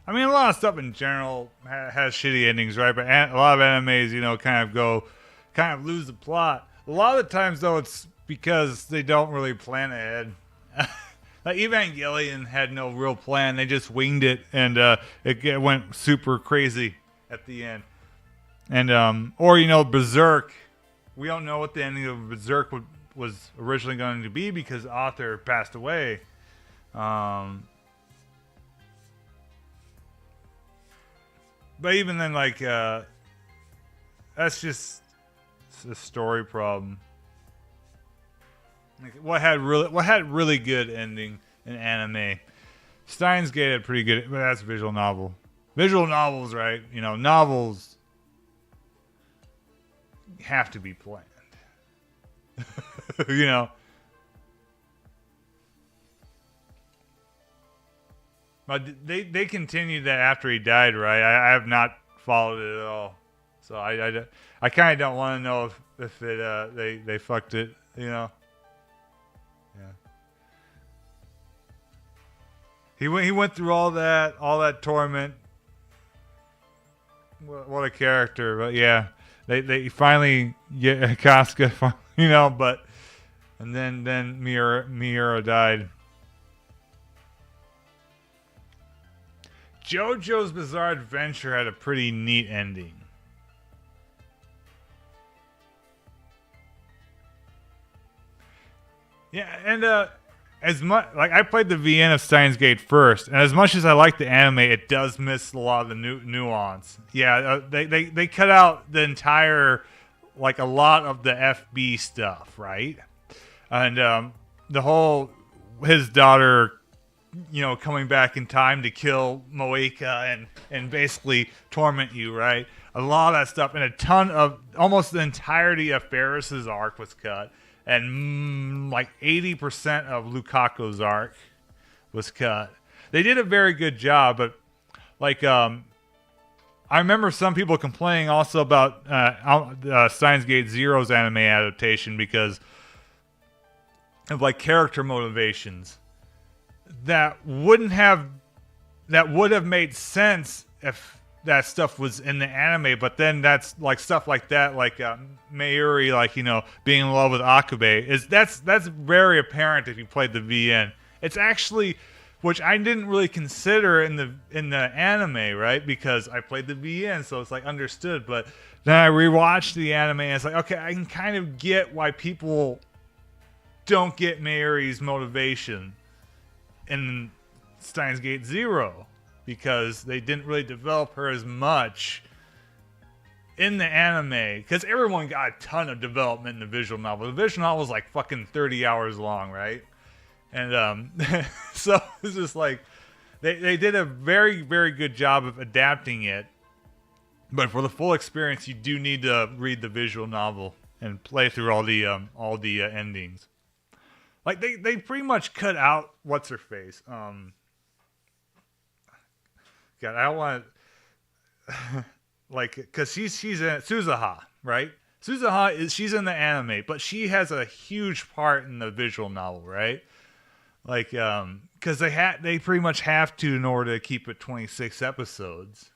I mean, a lot of stuff in general has shitty endings, right? But a lot of animes, kind of lose the plot. A lot of the times, though, it's because they don't really plan ahead. Like Evangelion had no real plan; they just winged it, and it went super crazy at the end. And Berserk. We don't know what the ending of Berserk was originally going to be because the author passed away. But even then, that's just a story problem. Like, what had really good ending in anime? Steins Gate had pretty good, but that's a visual novel. Visual novels, right? Novels have to be planned. But they continued that after he died, right? I have not followed it at all, so I kind of don't want to know if they fucked it, Yeah. He went through all that torment. What a character, but yeah, they finally get Casca, but and then Miura died. JoJo's Bizarre Adventure had a pretty neat ending. Yeah, and as much I played the VN of Steins Gate first, and as much as I like the anime, it does miss a lot of the nuance. Yeah, they cut out the entire a lot of the FB stuff, right? And the whole his daughter, coming back in time to kill Moeka and basically torment you, right? A lot of that stuff, and a ton of almost the entirety of Ferris's arc was cut. And 80% of Lukaku's arc was cut. They did a very good job, but I remember some people complaining also about Steins Gate Zero's anime adaptation because of character motivations that would have made sense if that stuff was in the anime, but then that's stuff like that, Mayuri, being in love with Akabe, that's very apparent if you played the VN. It's actually, which I didn't really consider in the anime, right? Because I played the VN, so it's understood. But then I rewatched the anime, and it's okay, I can kind of get why people don't get Mayuri's motivation in Steins Gate Zero. Because they didn't really develop her as much in the anime. Because everyone got a ton of development in the visual novel. The visual novel was fucking 30 hours long, right? And so it's just they did a very, very good job of adapting it. But for the full experience, you do need to read the visual novel and play through all the endings. They pretty much cut out what's her face. God, I don't want to, because she's in Suzuha, right? Suzuha she's in the anime, but she has a huge part in the visual novel, right? Because they pretty much have to in order to keep it 26 episodes.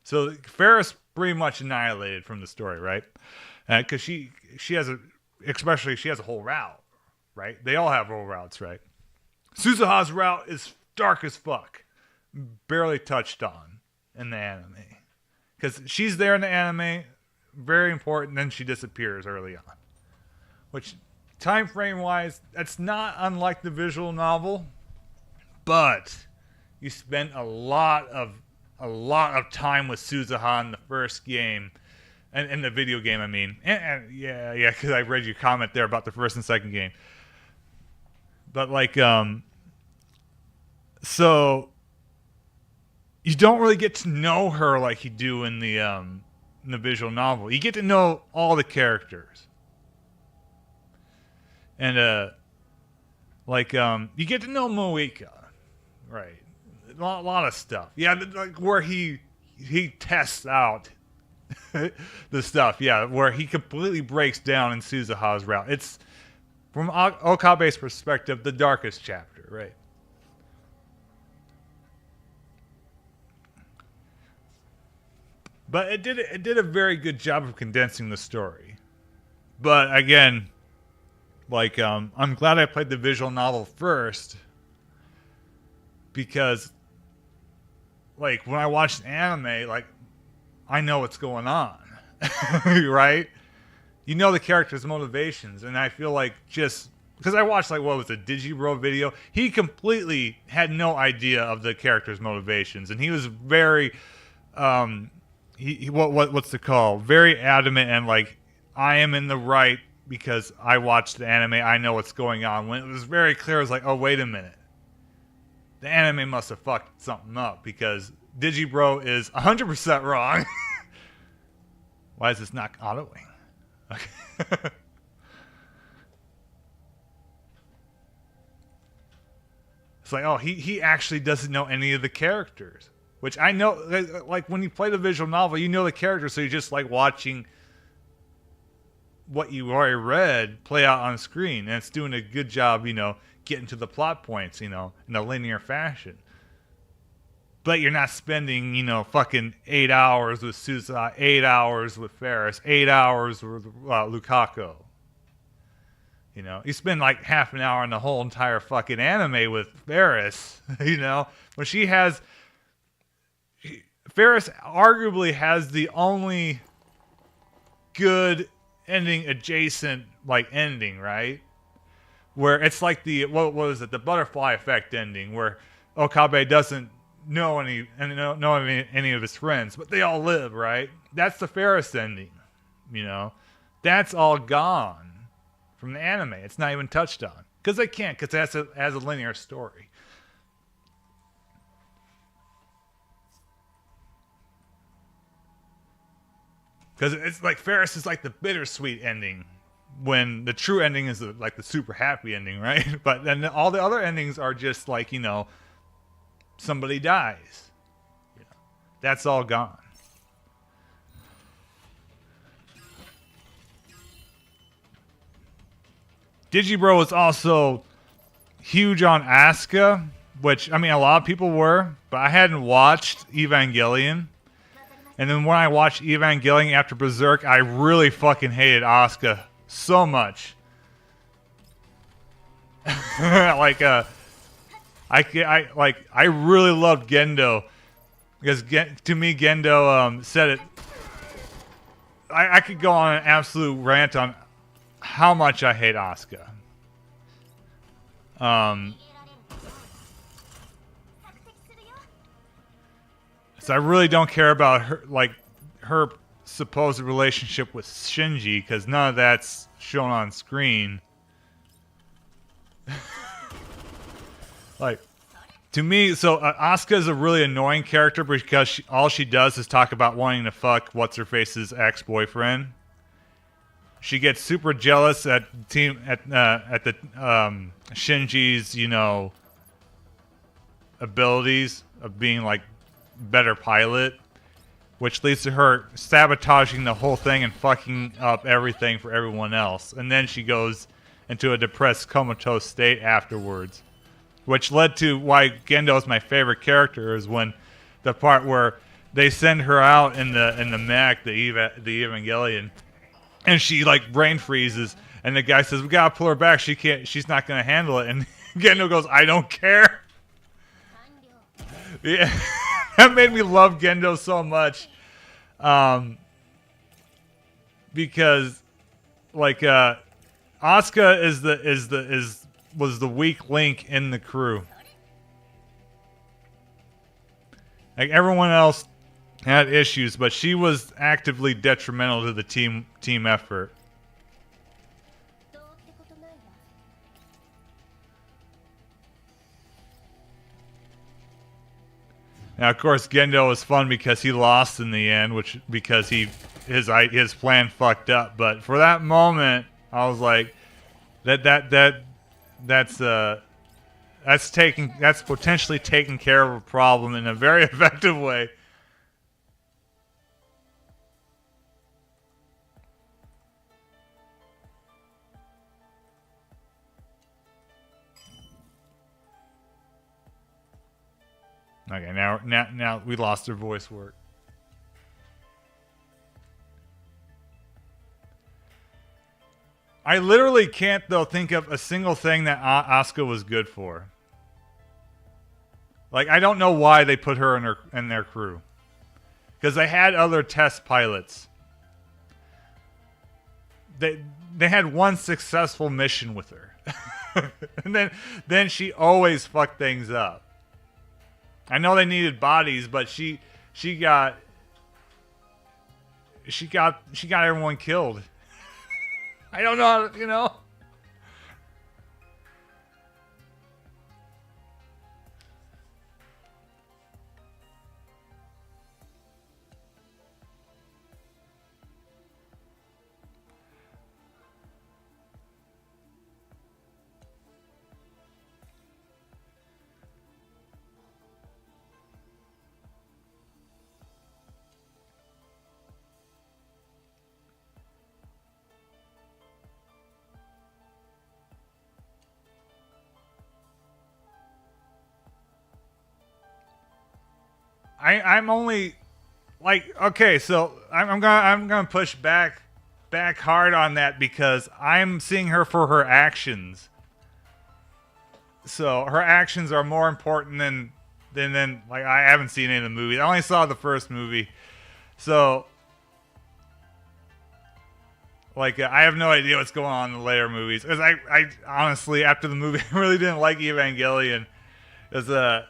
So Ferris pretty much annihilated from the story, right? Because she has a whole route, right? They all have whole routes, right? Suzuha's route is dark as fuck. Barely touched on in the anime because she's there in the anime, very important, then she disappears early on, which time frame wise that's not unlike the visual novel, but you spent a lot of time with Suzuha in the first game and in the video game, I mean, and yeah because I read your comment there about the first and second game, but so you don't really get to know her like you do in the visual novel. You get to know all the characters, and you get to know Moeka, right? A lot of stuff. Yeah, where he tests out the stuff. Yeah, where he completely breaks down in Suzuha's route. It's from Okabe's perspective the darkest chapter, right? But it did a very good job of condensing the story. But again, like I'm glad I played the visual novel first because like when I watch anime, like I know what's going on. Right? You know the character's motivations, and I feel like just because I watched like what was a Digibro video, he completely had no idea of the character's motivations, and he was very what's the call? Very adamant and like I am in the right because I watched the anime, I know what's going on. When it was very clear, it was like, oh wait a minute, the anime must have fucked something up because Digibro is 100% wrong. Why is this not autoing? Okay. It's like, oh, he actually doesn't know any of the characters. Which I know, like when you play the visual novel, you know the characters, so you're just like watching what you already read play out on screen. And it's doing a good job, you know, getting to the plot points, you know, in a linear fashion. But you're not spending, you know, fucking 8 hours with Susa, 8 hours with Ferris, 8 hours with Lukaku. You know, you spend like half an hour in the whole entire fucking anime with Ferris, you know, when she has... Ferris arguably has the only good ending adjacent, like, ending, right? Where it's like the, what was it, the butterfly effect ending, where Okabe doesn't know any of his friends, but they all live, right? That's the Ferris ending, you know? That's all gone from the anime. It's not even touched on. Because they can't, because it has a linear story. Because it's like Ferris is like the bittersweet ending, when the true ending is like the super happy ending, right? But then all the other endings are just like, you know, somebody dies. You know, that's all gone. Digibro was also huge on Asuka, which, I mean, a lot of people were, but I hadn't watched Evangelion. And then when I watched Evangelion after Berserk, I really fucking hated Asuka so much. Like, I really loved Gendo because to me Gendo said it. I could go on an absolute rant on how much I hate Asuka. So I really don't care about her, like her supposed relationship with Shinji, because none of that's shown on screen. Like, to me, so Asuka is a really annoying character because all she does is talk about wanting to fuck what's-her-face's ex-boyfriend. She gets super jealous at the Shinji's, you know, abilities of being like better pilot, which leads to her sabotaging the whole thing and fucking up everything for everyone else. And then she goes into a depressed, comatose state afterwards, which led to why Gendo is my favorite character. Is when the part where they send her out in the mech, the Evangelion, and she like brain freezes, and the guy says, "We gotta pull her back. She's not gonna handle it." And Gendo goes, "I don't care." Yeah, that made me love Gendo so much, because like Asuka was the weak link in the crew. Like everyone else had issues, but she was actively detrimental to the team effort. Now, of course, Gendo was fun because he lost in the end, because his plan fucked up. But for that moment, I was like, that's potentially taking care of a problem in a very effective way. Okay, now we lost her voice work. I literally can't though think of a single thing that Asuka was good for. Like, I don't know why they put her in their crew, because they had other test pilots. They had one successful mission with her, and then she always fucked things up. I know they needed bodies, but she got everyone killed. I don't know, you know. I'm only like, okay, so I'm gonna push back hard on that, because I'm seeing her for her actions. So her actions are more important than like, I haven't seen any of the movies. I only saw the first movie, so like, I have no idea what's going on in the later movies. Because I honestly, after the movie, I really didn't like Evangelion. As the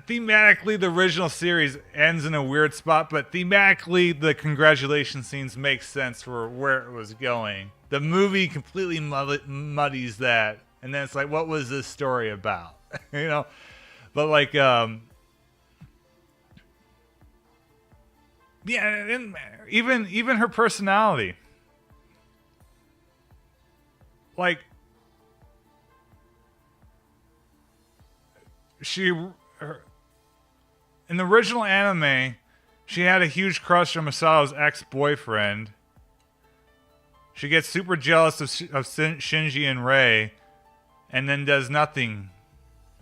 thematically, the original series ends in a weird spot, but thematically the congratulation scenes make sense for where it was going. The movie completely muddies that, and then it's like, what was this story about? You know. But like, yeah, and even her personality, like, in the original anime, she had a huge crush on Masato's ex-boyfriend. She gets super jealous of Shinji and Rei, and then does nothing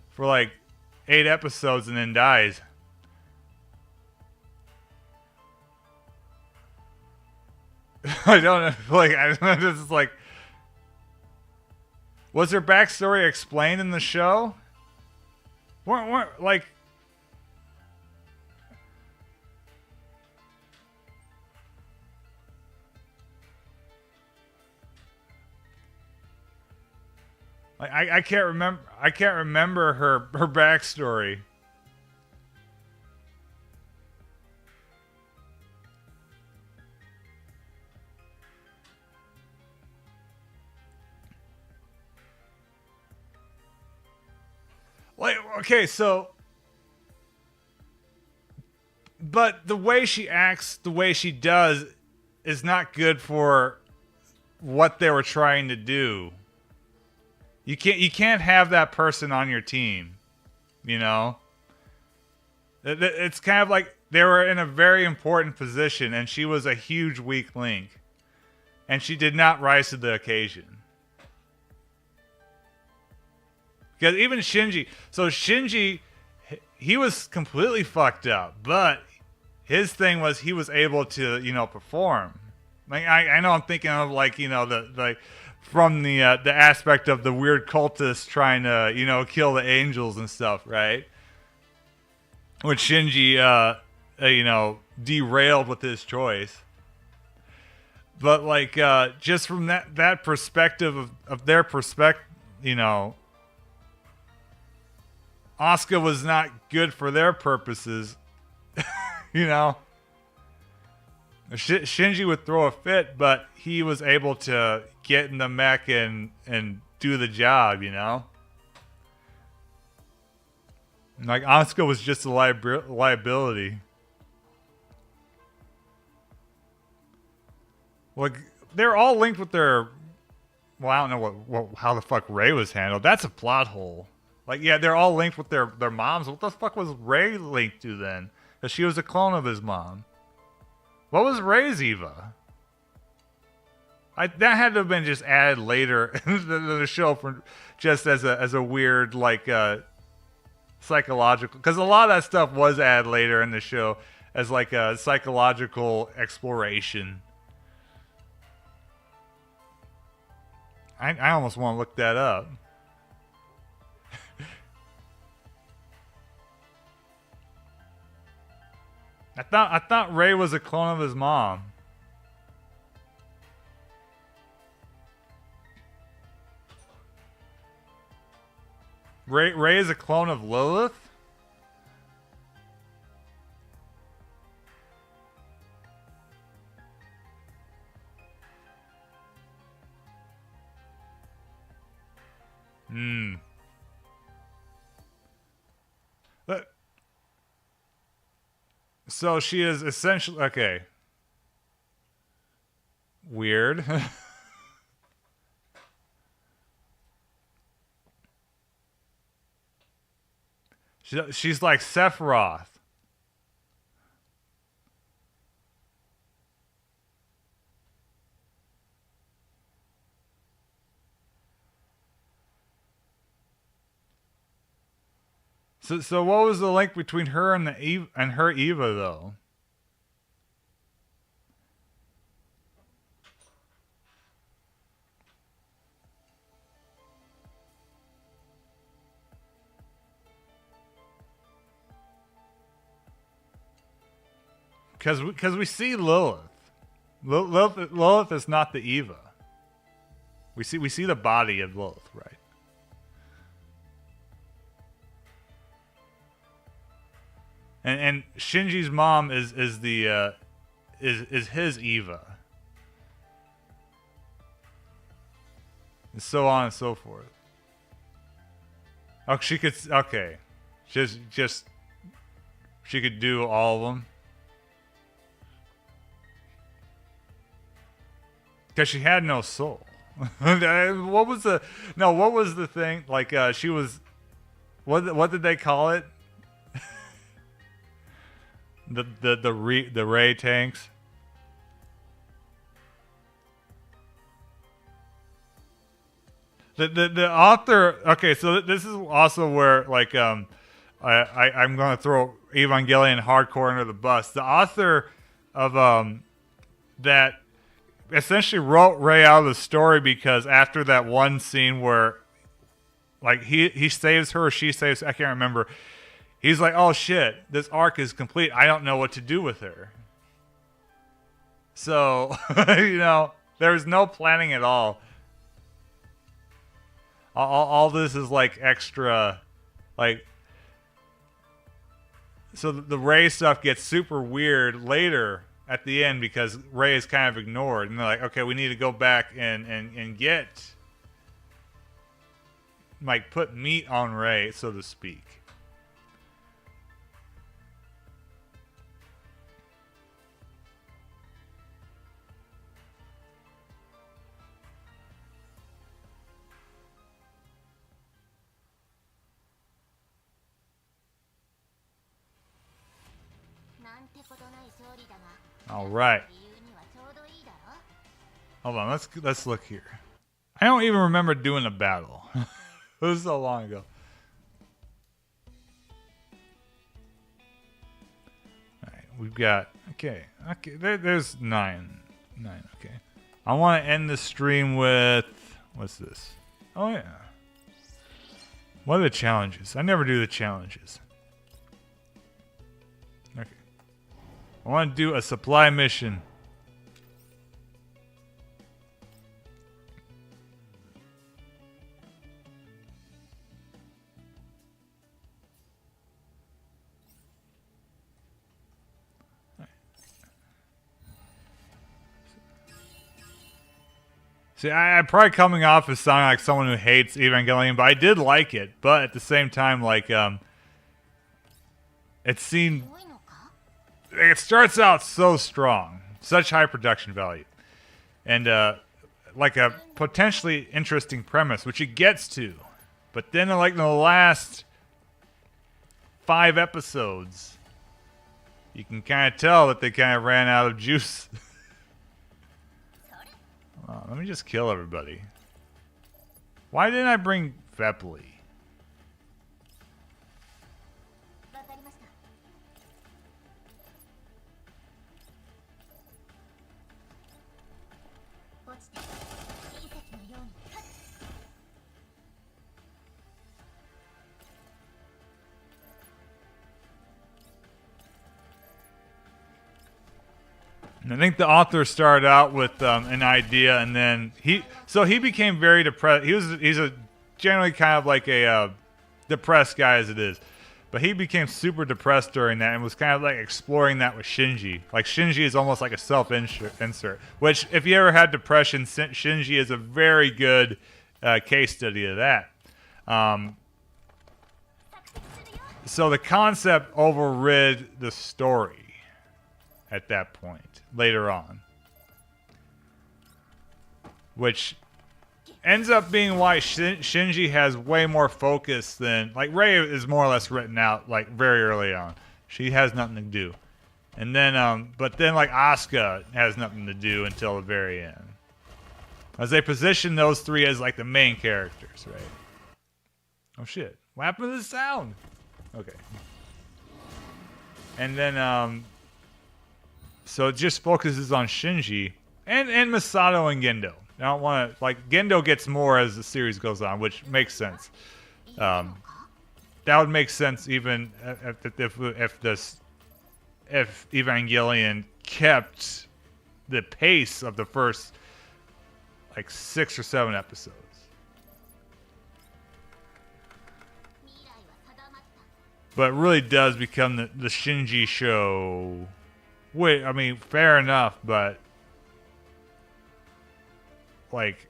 for like 8 episodes and then dies. I don't know. Like, it's like, was her backstory explained in the show? Like, I can't remember. I can't remember her backstory. Like, okay, so, but the way she acts, the way she does, is not good for what they were trying to do. You can't have that person on your team, you know? It's kind of like they were in a very important position, and she was a huge weak link, and she did not rise to the occasion. Because even Shinji, he was completely fucked up, but his thing was he was able to, you know, perform. Like, I know I'm thinking of, like, you know, from the aspect of the weird cultists trying to, you know, kill the angels and stuff, right? Which Shinji, you know, derailed with his choice. But like, just from that perspective of their perspective, you know, Asuka was not good for their purposes, you know. Shinji would throw a fit, but he was able to get in the mech and do the job, you know. Like, Asuka was just a liability. Like, they're all linked with their. Well, I don't know how the fuck Rei was handled. That's a plot hole. Like, yeah, they're all linked with their moms. What the fuck was Rei linked to then? Because she was a clone of his mom. What was Rei's Eva? That had to have been just added later in the show for just as a weird, like, psychological. Because a lot of that stuff was added later in the show as like a psychological exploration. I almost want to look that up. I thought Ray was a clone of his mom. Ray is a clone of Lilith? Hmm. So she is essentially... Okay. Weird. She's like Sephiroth. So what was the link between her and her Eva though? Because we see Lilith. Lilith is not the Eva. We see the body of Lilith, right? And Shinji's mom is his Eva. And so on and so forth. Oh, she could... Okay. Just... She could do all of them. Because she had no soul. What was the... No, what was the thing? Like, she was... What did they call it? the Ray tanks? The author... Okay, so this is also where, like, I'm going to throw Evangelion hardcore under the bus. The author of, that essentially wrote Ray out of the story because after that one scene where, like, he saves her or she saves... I can't remember. He's like, oh shit, this arc is complete. I don't know what to do with her. So, you know, there's no planning at all. All this is like extra, like, so the Ray stuff gets super weird later at the end because Ray is kind of ignored, and they're like, okay, we need to go back and get, like, put meat on Ray, so to speak. All right. Hold on, let's look here. I don't even remember doing a battle. It was so long ago. All right, we've got okay. There's nine. Okay. I want to end the stream with what's this? Oh yeah. What are the challenges? I never do the challenges. Okay. I want to do a supply mission. See, I'm probably coming off as sounding like someone who hates Evangelion, but I did like it. But at the same time, like, it seemed... It starts out so strong. Such high production value. And, like a potentially interesting premise, which it gets to. But then, like, in the last 5 episodes, you can kind of tell that they kind of ran out of juice. Let me just kill everybody. Why didn't I bring Vepley? And I think the author started out with an idea, and then he became very depressed. He's a generally kind of like a depressed guy as it is, but he became super depressed during that and was kind of like exploring that with Shinji. Like Shinji is almost like a self-insert, which if you ever had depression, Shinji is a very good case study of that. So the concept overrid the story at that point, later on. Which ends up being why Shinji has way more focus than... Like, Rei is more or less written out, like, very early on. She has nothing to do. And then, but then, like, Asuka has nothing to do until the very end. As they position those three as, like, the main characters, right? Oh, shit. What happened to the sound? Okay. And then, so it just focuses on Shinji and Masato and Gendo. I don't want to... Like, Gendo gets more as the series goes on, which makes sense. That would make sense even if Evangelion kept the pace of the first, like, 6 or 7 episodes. But it really does become the Shinji show. Wait, I mean, fair enough, but... Like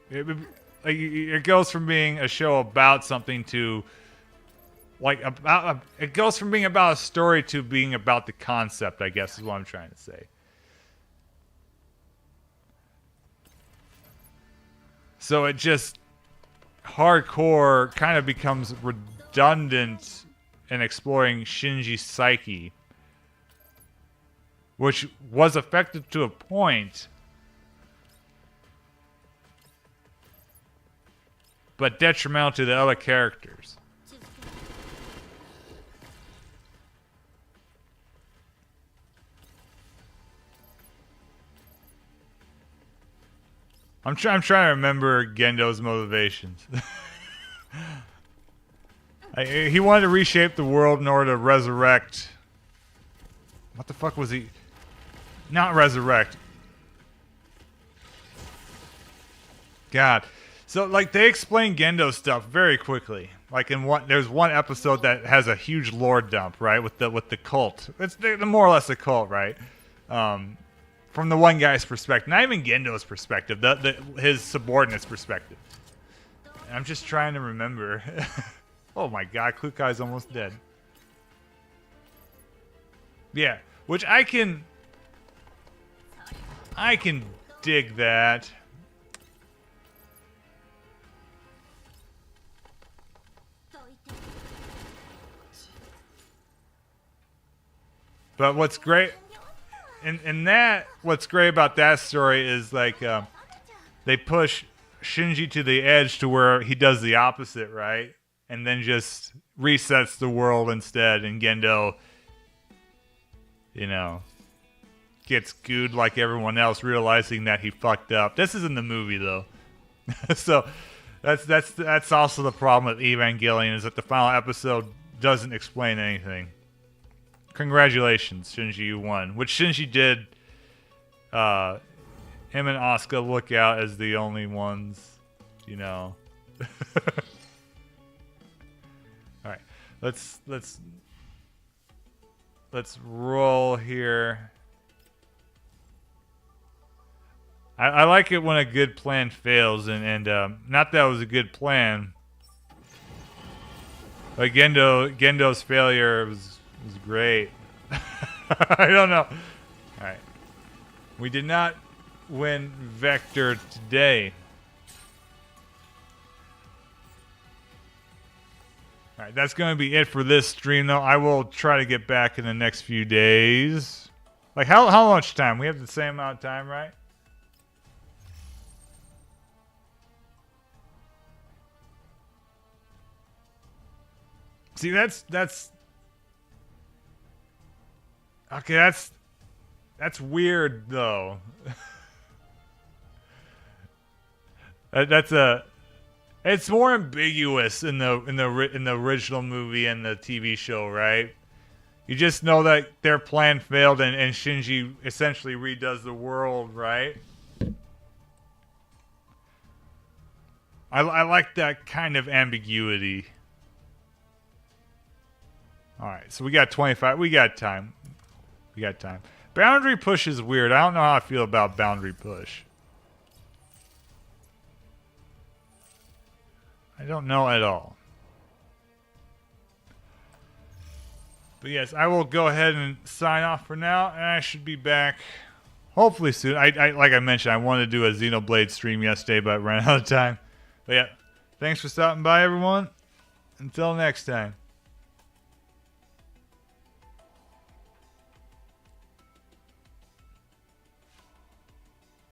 it goes from being a show about something to... Like, it goes from being about a story to being about the concept, I guess, is what I'm trying to say. So it just... Hardcore kind of becomes redundant in exploring Shinji's psyche, which was effective to a point, but detrimental to the other characters. I'm trying to remember Gendo's motivations. He wanted to reshape the world in order to resurrect... What the fuck was he... Not resurrect. God. So, like, they explain Gendo stuff very quickly. Like, there's one episode that has a huge lore dump, right? With the cult. It's more or less a cult, right? From the one guy's perspective. Not even Gendo's perspective. His subordinate's perspective. And I'm just trying to remember. Oh my god, Klukai's almost dead. Yeah, which I can dig that. But what's great what's great about that story is, like, they push Shinji to the edge to where he does the opposite, right? And then just resets the world instead, and Gendo, you know, gets gooed like everyone else, realizing that he fucked up. This is in the movie, though. So that's also the problem with Evangelion, is that the final episode doesn't explain anything. Congratulations, Shinji, you won. Which Shinji did. Him and Asuka look out as the only ones, you know. All right, let's roll here. I like it when a good plan fails, and not that it was a good plan. But Gendo's failure was great. I don't know. All right, we did not win Vector today. All right, that's going to be it for this stream, though. I will try to get back in the next few days. Like, how much time? We have the same amount of time, right? See, that's okay. That's weird, though. That's a. It's more ambiguous in the original movie and the TV show, right? You just know that their plan failed and Shinji essentially redoes the world, right? I like that kind of ambiguity. Alright, so we got 25. We got time. We got time. Boundary push is weird. I don't know how I feel about boundary push. I don't know at all. But yes, I will go ahead and sign off for now, and I should be back hopefully soon. I like I mentioned, I wanted to do a Xenoblade stream yesterday, but ran out of time. But yeah, thanks for stopping by, everyone. Until next time.